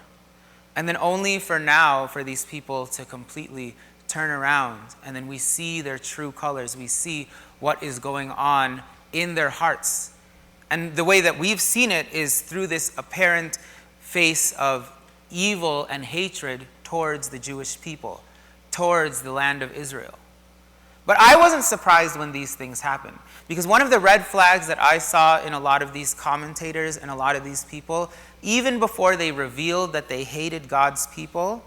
And then only for now for these people to completely turn around, and then we see their true colors. We see what is going on in their hearts. And the way that we've seen it is through this apparent face of evil and hatred towards the Jewish people, towards the land of Israel. But I wasn't surprised when these things happened, because one of the red flags that I saw in a lot of these commentators and a lot of these people, even before they revealed that they hated God's people,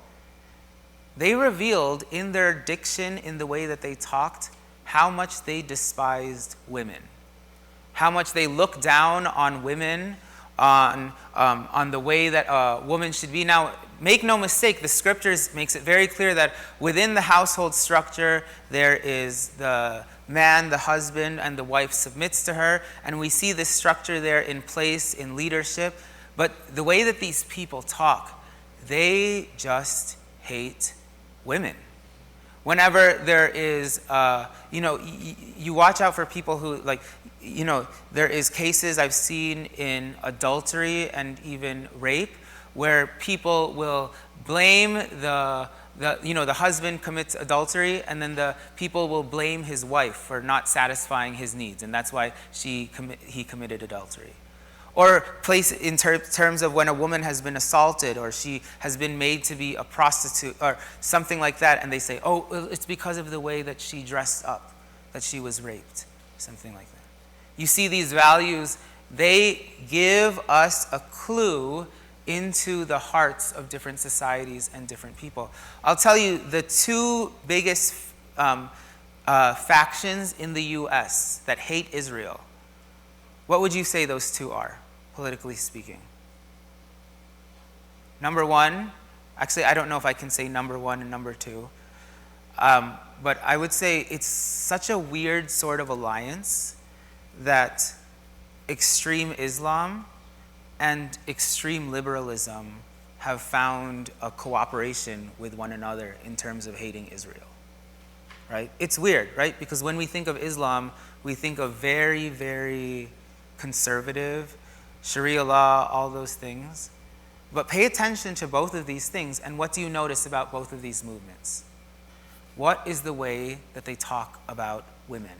they revealed in their diction, in the way that they talked, how much they despised women, how much they looked down on women, on the way that a woman should be. Now, make no mistake, the scriptures makes it very clear that within the household structure, there is the man, the husband, and the wife submits to her, and we see this structure there in place in leadership. But the way that these people talk, they just hate women. Whenever there is, you watch out for people who, there is cases I've seen in adultery and even rape where people will blame the husband commits adultery, and then the people will blame his wife for not satisfying his needs, and that's why he committed adultery. Or place in terms of when a woman has been assaulted, or she has been made to be a prostitute or something like that, and they say, oh, it's because of the way that she dressed up that she was raped, something like that. You see these values they give us a clue into the hearts of different societies and different people. I'll tell you the two biggest factions in the U.S. that hate Israel. What would you say those two are, politically speaking? Number one, actually, I don't know if I can say number one and number two, but I would say it's such a weird sort of alliance that extreme Islam and extreme liberalism have found a cooperation with one another in terms of hating Israel, right? It's weird, right? Because when we think of Islam, we think of very, very conservative, Sharia law, all those things. But pay attention to both of these things, and what do you notice about both of these movements? What is the way that they talk about women?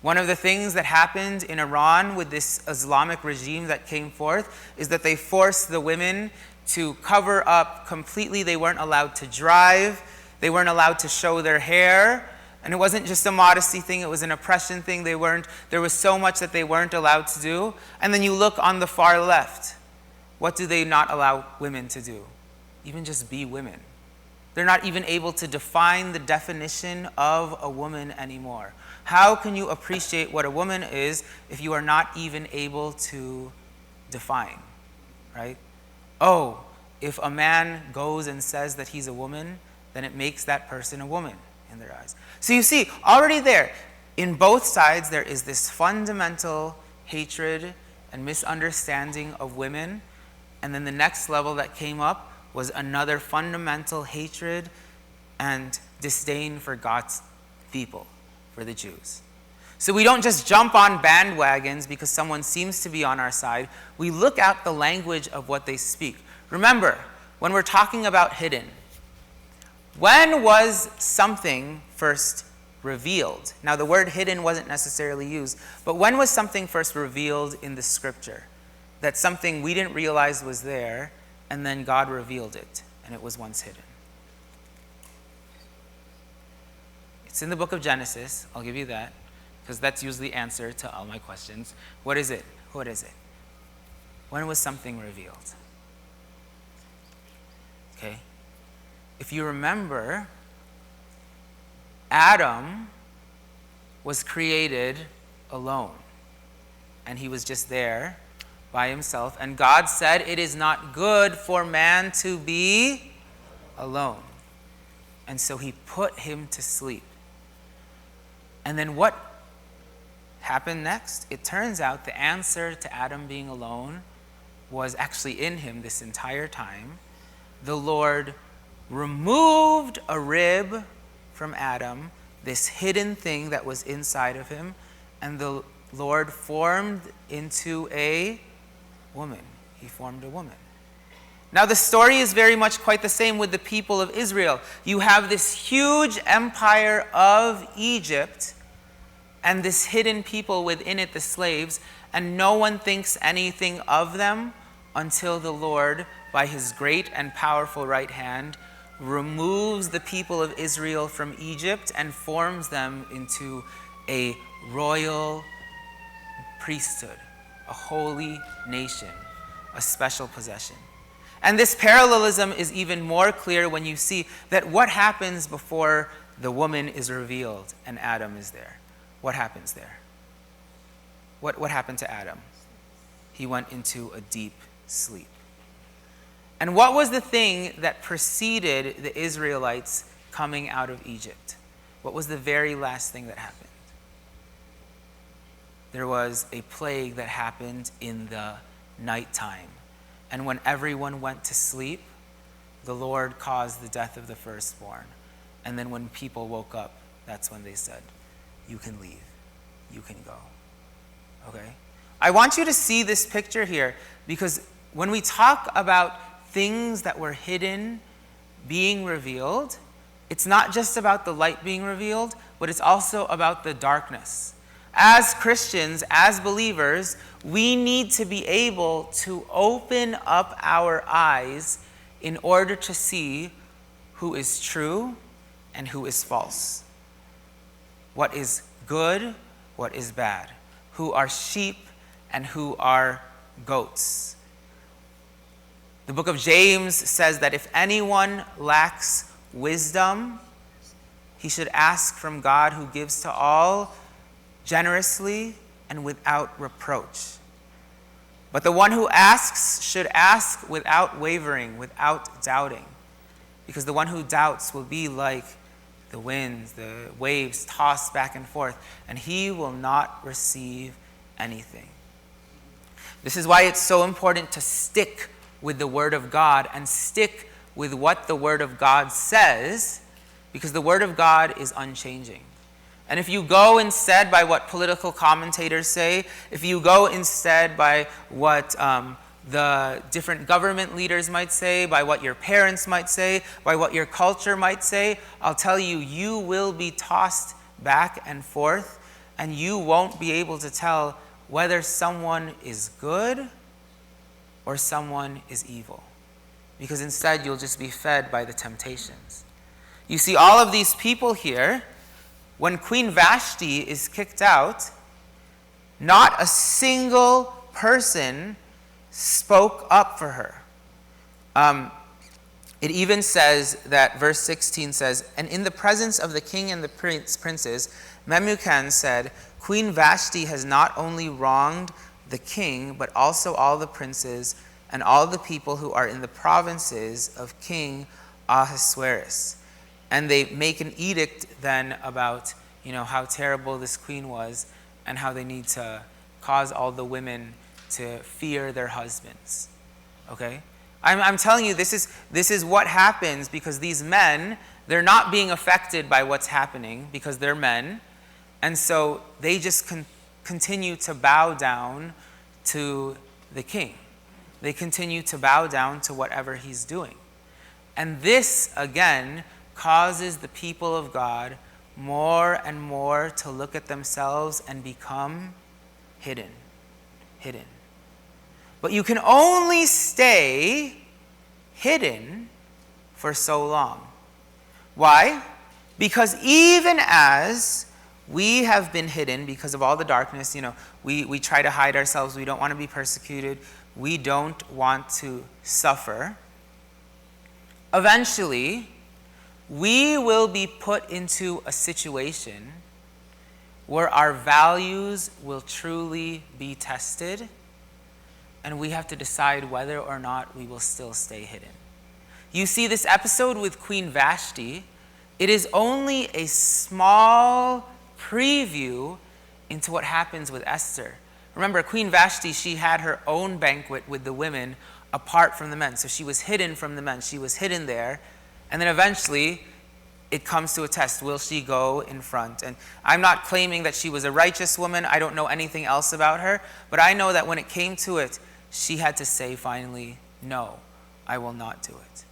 One of the things that happened in Iran with this Islamic regime that came forth is that they forced the women to cover up completely. They weren't allowed to drive. They weren't allowed to show their hair. And it wasn't just a modesty thing, it was an oppression thing. There was so much that they weren't allowed to do. And then you look on the far left. What do they not allow women to do? Even just be women. They're not even able to define the definition of a woman anymore. How can you appreciate what a woman is if you are not even able to define, right? Oh, if a man goes and says that he's a woman, then it makes that person a woman in their eyes. So you see, already there, in both sides, there is this fundamental hatred and misunderstanding of women. And then the next level that came up was another fundamental hatred and disdain for God's people, for the Jews. So we don't just jump on bandwagons because someone seems to be on our side. We look at the language of what they speak. Remember, when we're talking about hidden, when was something first revealed? Now, the word hidden wasn't necessarily used, but when was something first revealed in the scripture? That something we didn't realize was there, and then God revealed it, and it was once hidden. It's in the book of Genesis. I'll give you that, because that's usually the answer to all my questions. What is it? What is it? When was something revealed? Okay. If you remember, Adam was created alone, and he was just there by himself, and God said, "It is not good for man to be alone." And so he put him to sleep. And then what happened next? It turns out the answer to Adam being alone was actually in him this entire time. The Lord removed a rib from Adam, this hidden thing that was inside of him, and the Lord formed into a woman. He formed a woman. Now the story is very much quite the same with the people of Israel. You have this huge empire of Egypt and this hidden people within it, the slaves, and no one thinks anything of them until the Lord, by his great and powerful right hand, removes the people of Israel from Egypt and forms them into a royal priesthood, a holy nation, a special possession. And this parallelism is even more clear when you see that what happens before the woman is revealed and Adam is there. What happens there? What happened to Adam? He went into a deep sleep. And what was the thing that preceded the Israelites coming out of Egypt? What was the very last thing that happened? There was a plague that happened in the nighttime. And when everyone went to sleep, the Lord caused the death of the firstborn. And then when people woke up, that's when they said, "You can leave. You can go." Okay? I want you to see this picture here, because when we talk about things that were hidden being revealed, it's not just about the light being revealed, but it's also about the darkness. As Christians, as believers, we need to be able to open up our eyes in order to see who is true and who is false. What is good, what is bad. Who are sheep and who are goats. The book of James says that if anyone lacks wisdom, he should ask from God, who gives to all generously and without reproach. But the one who asks should ask without wavering, without doubting. Because the one who doubts will be like the winds, the waves tossed back and forth, and he will not receive anything. This is why it's so important to stick with the Word of God and stick with what the Word of God says, because the Word of God is unchanging. And if you go instead by what political commentators say, if you go instead by what the different government leaders might say, by what your parents might say, by what your culture might say, I'll tell you, you will be tossed back and forth, and you won't be able to tell whether someone is good or someone is evil. Because instead, you'll just be fed by the temptations. You see, all of these people here, when Queen Vashti is kicked out, not a single person spoke up for her. It even says that, verse 16 says, "And in the presence of the king and the princes, Memucan said, 'Queen Vashti has not only wronged the king, but also all the princes and all the people who are in the provinces of King Ahasuerus.'" And they make an edict then about, how terrible this queen was and how they need to cause all the women to fear their husbands. Okay? I'm telling you, this is what happens because these men, they're not being affected by what's happening because they're men. And so they just continue to bow down to the king. They continue to bow down to whatever he's doing. And this, again, causes the people of God more and more to look at themselves and become hidden. But you can only stay hidden for so long. Why? Because even as we have been hidden because of all the darkness, we try to hide ourselves. We don't want to be persecuted. We don't want to suffer. Eventually, we will be put into a situation where our values will truly be tested, and we have to decide whether or not we will still stay hidden. You see, this episode with Queen Vashti, it is only a small preview into what happens with Esther. Remember, Queen Vashti, she had her own banquet with the women apart from the men. So she was hidden from the men. She was hidden there. And then eventually, it comes to a test. Will she go in front? And I'm not claiming that she was a righteous woman. I don't know anything else about her. But I know that when it came to it, she had to say finally, no, I will not do it.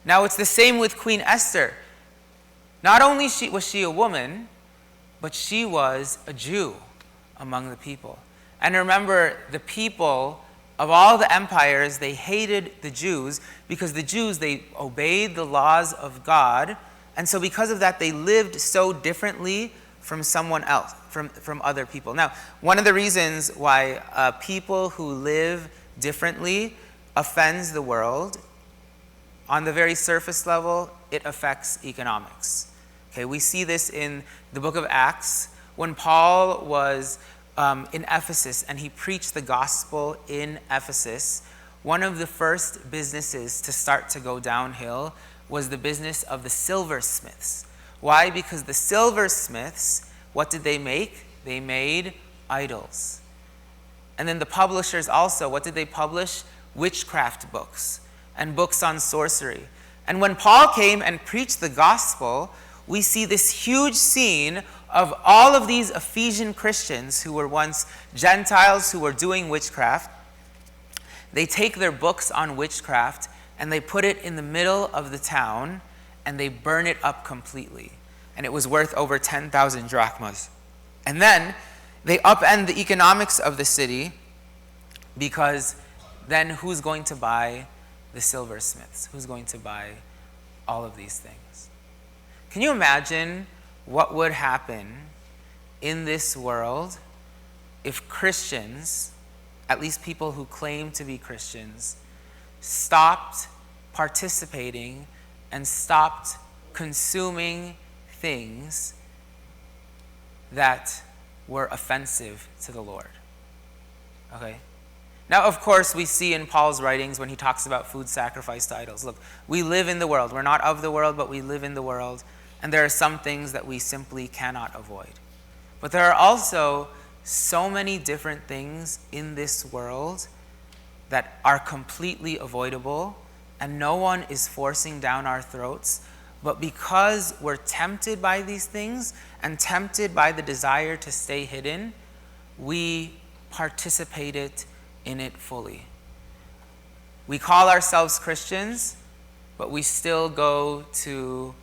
Now, it's the same with Queen Esther. Not only was she a woman, but she was a Jew among the people. And remember, the people of all the empires, they hated the Jews because the Jews, they obeyed the laws of God. And so because of that, they lived so differently from someone else, from other people. Now, one of the reasons why people who live differently offends the world, on the very surface level, it affects economics. Okay, we see this in the book of Acts when Paul was in Ephesus and he preached the gospel in Ephesus. One of the first businesses to start to go downhill was the business of the silversmiths. Why? Because the silversmiths, what did they make? They made idols. And then the publishers also, what did they publish? Witchcraft books and books on sorcery. And when Paul came and preached the gospel, we see this huge scene of all of these Ephesian Christians who were once Gentiles who were doing witchcraft. They take their books on witchcraft and they put it in the middle of the town and they burn it up completely. And it was worth over 10,000 drachmas. And then they upend the economics of the city because then who's going to buy the silversmiths? Who's going to buy all of these things? Can you imagine what would happen in this world if Christians at least people who claim to be Christians, stopped participating and stopped consuming things that were offensive to the Lord. Okay? Now, of course, we see in Paul's writings when he talks about food sacrificed to idols. Look, we live in the world. We're not of the world, but we live in the world. And there are some things that we simply cannot avoid. But there are also so many different things in this world that are completely avoidable, and no one is forcing down our throats. But because we're tempted by these things and tempted by the desire to stay hidden, we participate in it fully. We call ourselves Christians, but we still go to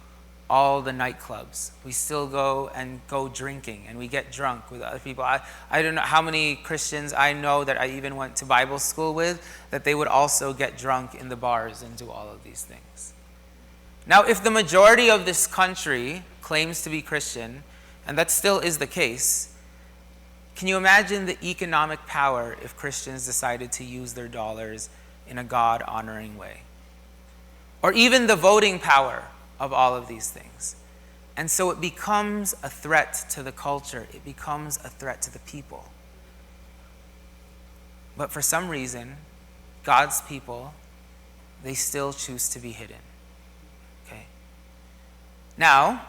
all the nightclubs. We still go drinking, and we get drunk with other people. I don't know how many Christians I know that I even went to Bible school with, that they would also get drunk in the bars and do all of these things. Now, if the majority of this country claims to be Christian, and that still is the case, can you imagine the economic power if Christians decided to use their dollars in a God-honoring way? Or even the voting power of all of these things. And so it becomes a threat to the culture. It becomes a threat to the people. But for some reason, God's people, they still choose to be hidden. Okay? Now,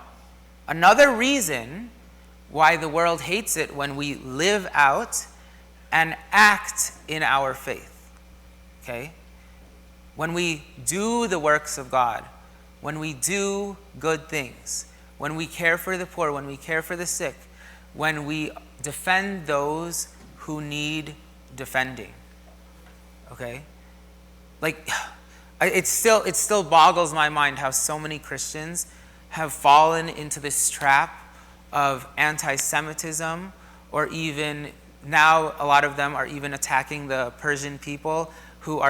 another reason why the world hates it when we live out and act in our faith. Okay? When we do the works of God, when we do good things, when we care for the poor, when we care for the sick, when we defend those who need defending. Okay? Like, it still boggles my mind how so many Christians have fallen into this trap of anti-Semitism, or even now a lot of them are even attacking the Persian people who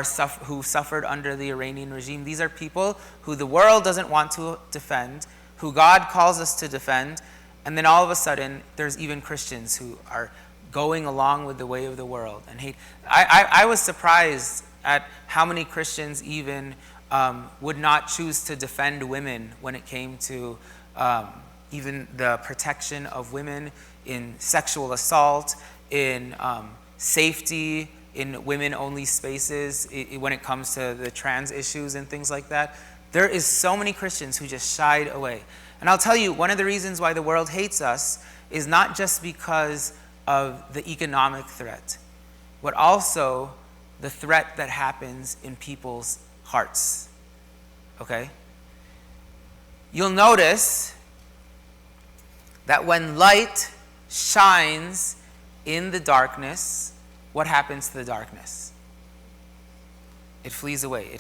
suffered under the Iranian regime. These are people who the world doesn't want to defend, who God calls us to defend, and then all of a sudden there's even Christians who are going along with the way of the world and hate. I was surprised at how many Christians even would not choose to defend women when it came to even the protection of women in sexual assault, in safety, in women-only spaces, when it comes to the trans issues and things like that. There is so many Christians who just shied away. And I'll tell you, one of the reasons why the world hates us is not just because of the economic threat, but also the threat that happens in people's hearts. Okay? You'll notice that when light shines in the darkness, what happens to the darkness? It flees away.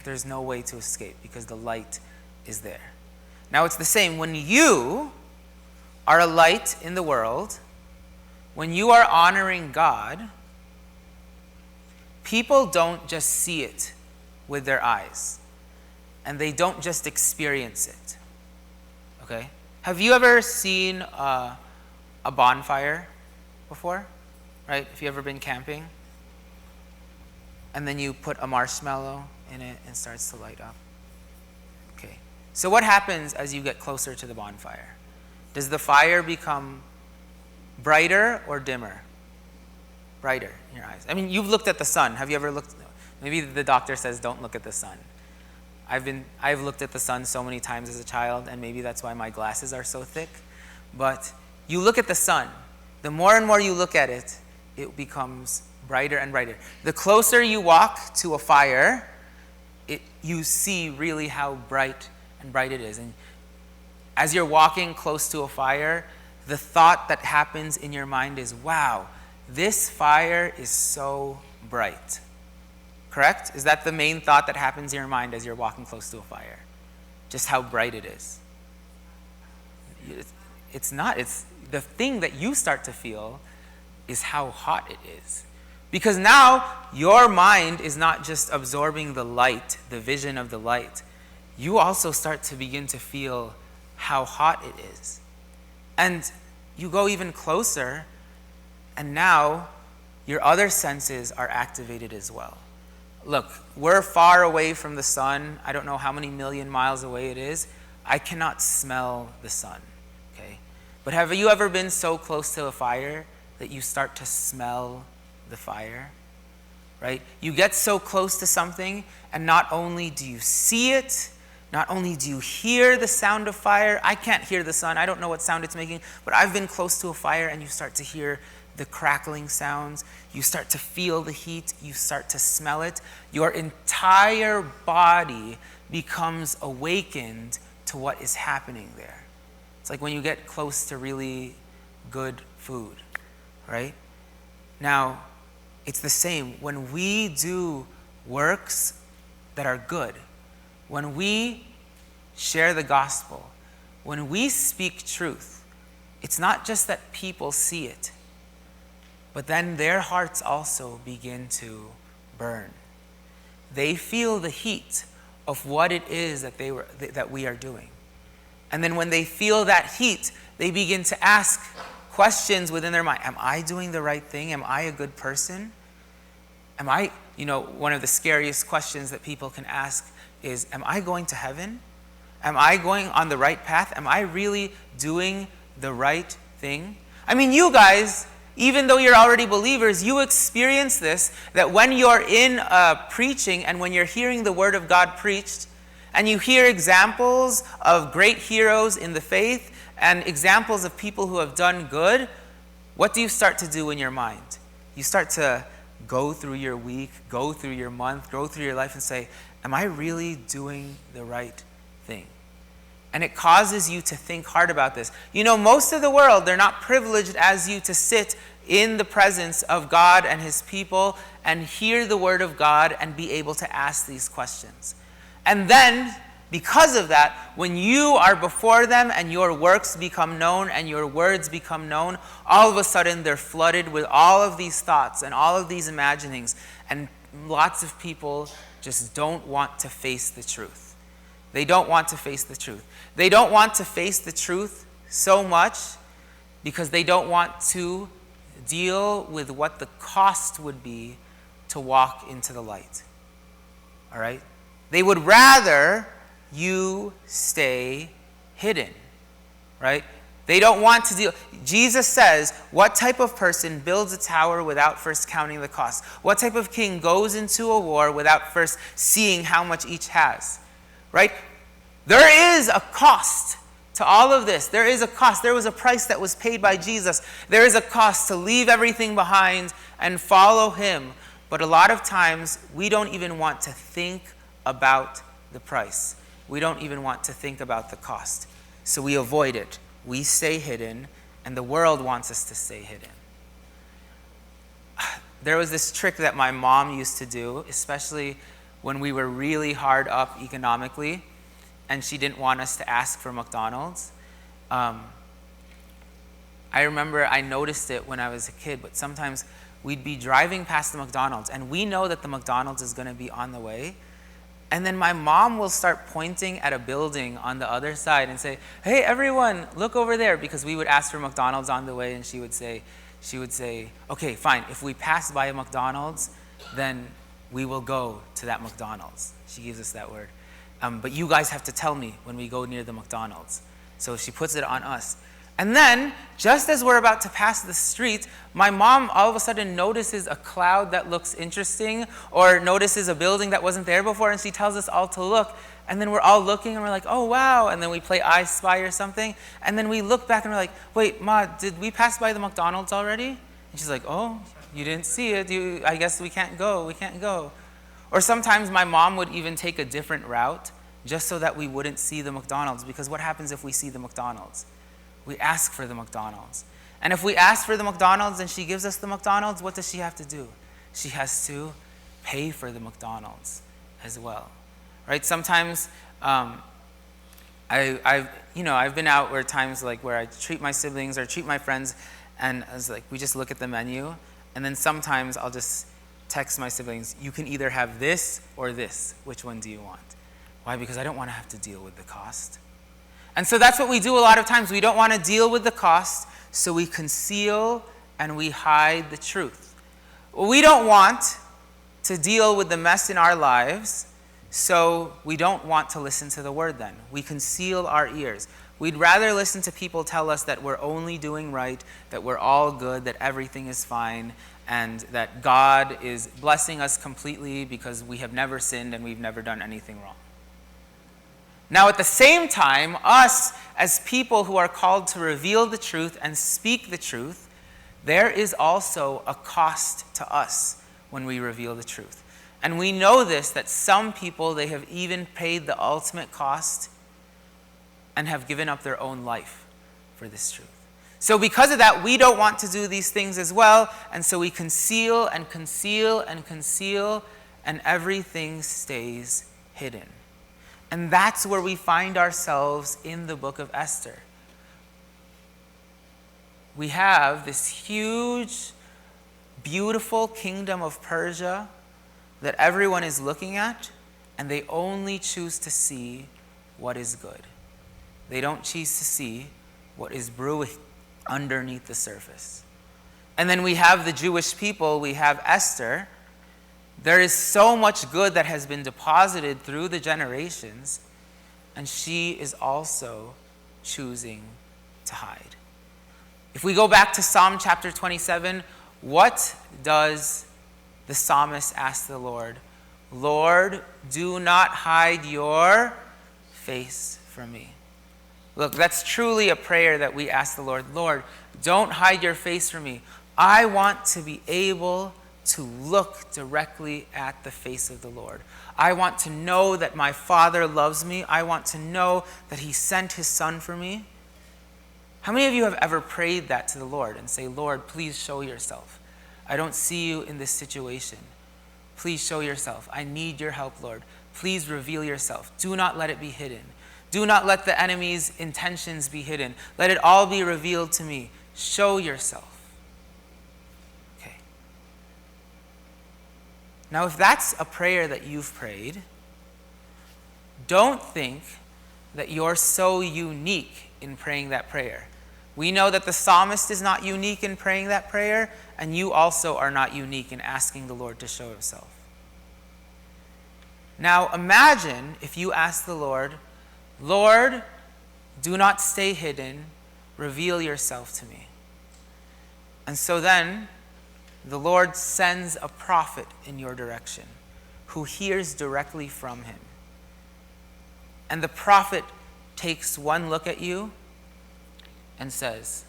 There's no way to escape because the light is there. Now it's the same. When you are a light in the world, when you are honoring God, people don't just see it with their eyes, and they don't just experience it. Okay? Have you ever seen a bonfire before? Right? If you ever been camping? And then you put a marshmallow in it and it starts to light up. Okay. So what happens as you get closer to the bonfire? Does the fire become brighter or dimmer? Brighter in your eyes. I mean, you've looked at the sun. Have you ever looked? Maybe the doctor says don't look at the sun. I've looked at the sun so many times as a child, and maybe that's why my glasses are so thick. But you look at the sun. The more and more you look at it, it becomes brighter and brighter. The closer you walk to a fire, you see really how bright and bright it is. And as you're walking close to a fire, the thought that happens in your mind is, wow, this fire is so bright. Correct? Is that the main thought that happens in your mind as you're walking close to a fire? Just how bright it is. It's not. It's the thing that you start to feel is how hot it is. Because now your mind is not just absorbing the light, the vision of the light. You also start to begin to feel how hot it is. And you go even closer, and now your other senses are activated as well. Look, we're far away from the sun. I don't know how many million miles away it is. I cannot smell the sun, okay? But have you ever been so close to a fire that you start to smell the fire, right? You get so close to something, and not only do you see it, not only do you hear the sound of fire. I can't hear the sun. I don't know what sound it's making, but I've been close to a fire, and you start to hear the crackling sounds. You start to feel the heat. You start to smell it. Your entire body becomes awakened to what is happening there. It's like when you get close to really good food, right? Now, it's the same. When we do works that are good, when we share the gospel, when we speak truth, it's not just that people see it, but then their hearts also begin to burn. They feel the heat of what it is that we are doing. And then when they feel that heat, they begin to ask questions within their mind. Am I doing the right thing? Am I a good person? Am I, one of the scariest questions that people can ask is, am I going to heaven? Am I going on the right path? Am I really doing the right thing? I mean, you guys, even though you're already believers, you experience this, that when you're in preaching and when you're hearing the word of God preached, and you hear examples of great heroes in the faith and examples of people who have done good, what do you start to do in your mind? You start to go through your week, go through your month, go through your life and say, am I really doing the right thing? And it causes you to think hard about this. Most of the world, they're not privileged as you to sit in the presence of God and his people and hear the word of God and be able to ask these questions. And then, because of that, when you are before them and your works become known and your words become known, all of a sudden they're flooded with all of these thoughts and all of these imaginings. And lots of people just don't want to face the truth. They don't want to face the truth. They don't want to face the truth so much because they don't want to deal with what the cost would be to walk into the light. All right? They would rather you stay hidden, right? They don't want to deal. Jesus says, what type of person builds a tower without first counting the cost? What type of king goes into a war without first seeing how much each has, right? There is a cost to all of this. There is a cost. There was a price that was paid by Jesus. There is a cost to leave everything behind and follow him. But a lot of times, we don't even want to think about the price. We don't even want to think about the cost. So we avoid it. We stay hidden, and the world wants us to stay hidden. There was this trick that my mom used to do, especially when we were really hard up economically, and she didn't want us to ask for McDonald's. I remember I noticed it when I was a kid, but sometimes we'd be driving past the McDonald's, and we know that the McDonald's is going to be on the way. And then my mom will start pointing at a building on the other side and say, hey, everyone, look over there, because we would ask for McDonald's on the way, and she would say, okay, fine, if we pass by a McDonald's, then we will go to that McDonald's. She gives us that word. But you guys have to tell me when we go near the McDonald's. So she puts it on us. And then, just as we're about to pass the street, my mom all of a sudden notices a cloud that looks interesting or notices a building that wasn't there before, and she tells us all to look. And then we're all looking, and we're like, oh, wow. And then we play I Spy or something. And then we look back, and we're like, wait, Ma, did we pass by the McDonald's already? And she's like, oh, you didn't see it. I guess we can't go. We can't go. Or sometimes my mom would even take a different route just so that we wouldn't see the McDonald's, because what happens if we see the McDonald's? We ask for the McDonald's. And if we ask for the McDonald's and she gives us the McDonald's, what does she have to do? She has to pay for the McDonald's as well, right? Sometimes I've been out where times like where I treat my siblings or treat my friends, and I was like, we just look at the menu, and then sometimes I'll just text my siblings, you can either have this or this. Which one do you want? Why? Because I don't want to have to deal with the cost. And so that's what we do a lot of times. We don't want to deal with the cost, so we conceal and we hide the truth. We don't want to deal with the mess in our lives, so we don't want to listen to the word then. We conceal our ears. We'd rather listen to people tell us that we're only doing right, that we're all good, that everything is fine, and that God is blessing us completely because we have never sinned and we've never done anything wrong. Now, at the same time, us as people who are called to reveal the truth and speak the truth, there is also a cost to us when we reveal the truth. And we know this, that some people, they have even paid the ultimate cost and have given up their own life for this truth. So because of that, we don't want to do these things as well, and so we conceal and conceal and conceal, and everything stays hidden. And that's where we find ourselves in the book of Esther. We have this huge, beautiful kingdom of Persia that everyone is looking at, and they only choose to see what is good. They don't choose to see what is brewing underneath the surface. And then we have the Jewish people, we have Esther. There is so much good that has been deposited through the generations, and she is also choosing to hide. If we go back to Psalm chapter 27, what does the psalmist ask the Lord? Lord, do not hide your face from me. Look, that's truly a prayer that we ask the Lord. Lord, don't hide your face from me. I want to be able to look directly at the face of the Lord. I want to know that my Father loves me. I want to know that he sent his Son for me. How many of you have ever prayed that to the Lord and say, Lord, please show yourself. I don't see you in this situation. Please show yourself. I need your help, Lord. Please reveal yourself. Do not let it be hidden. Do not let the enemy's intentions be hidden. Let it all be revealed to me. Show yourself. Okay. Now, if that's a prayer that you've prayed, don't think that you're so unique in praying that prayer. We know that the psalmist is not unique in praying that prayer, and you also are not unique in asking the Lord to show himself. Now, imagine if you ask the Lord, Lord, do not stay hidden, reveal yourself to me. And so then, the Lord sends a prophet in your direction who hears directly from him. And the prophet takes one look at you and says,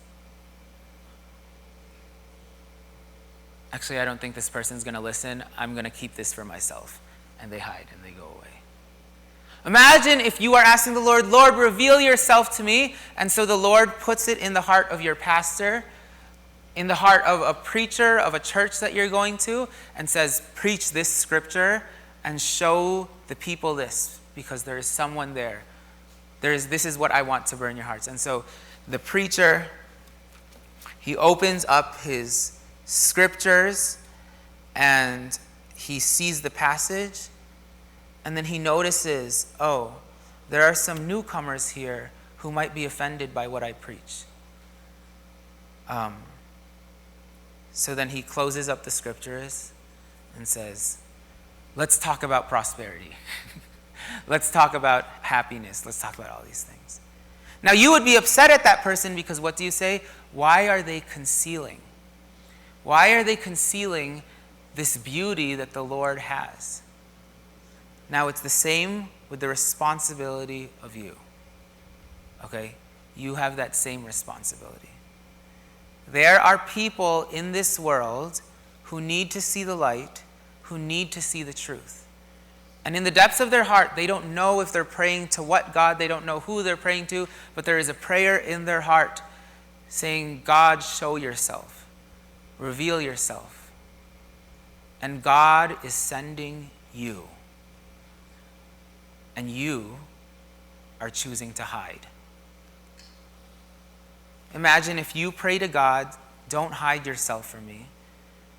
actually, I don't think this person's going to listen. I'm going to keep this for myself. And they hide and they go away. Imagine if you are asking the Lord, Lord, reveal yourself to me. And so the Lord puts it in the heart of your pastor, in the heart of a preacher of a church that you're going to, and says, preach this scripture and show the people this, because there is someone there. This is what I want to burn your hearts. And so the preacher, he opens up his scriptures and he sees the passage, and then he notices, oh, there are some newcomers here who might be offended by what I preach. So then he closes up the scriptures and says, let's talk about prosperity. Let's talk about happiness. Let's talk about all these things. Now, you would be upset at that person because what do you say? Why are they concealing? Why are they concealing this beauty that the Lord has? Now, it's the same with the responsibility of you. Okay? You have that same responsibility. There are people in this world who need to see the light, who need to see the truth. And in the depths of their heart, they don't know if they're praying to what God, they don't know who they're praying to, but there is a prayer in their heart saying, God, show yourself, reveal yourself. And God is sending you. And you are choosing to hide. Imagine if you pray to God, don't hide yourself from me,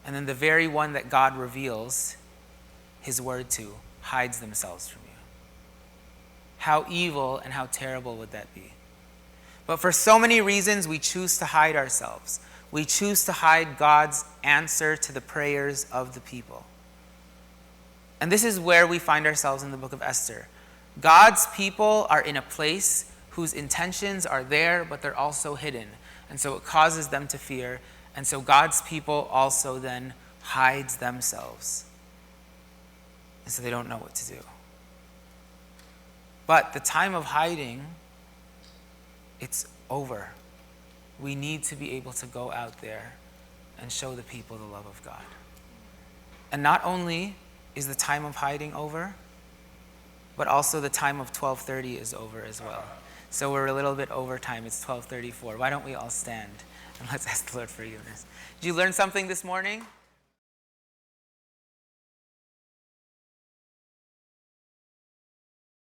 and then the very one that God reveals his word to hides themselves from you. How evil and how terrible would that be? But for so many reasons, we choose to hide ourselves. we choose to hide God's answer to the prayers of the people. And this is where we find ourselves in the book of Esther. God's people are in a place whose intentions are there, but they're also hidden. And so it causes them to fear. And so God's people also then hides themselves. And so they don't know what to do. But the time of hiding, it's over. We need to be able to go out there and show the people the love of God. And not only is the time of hiding over, but also the time of 12:30 is over as well. So we're a little bit over time. It's 12:34. Why don't we all stand and let's ask the Lord for forgiveness. Did you learn something this morning?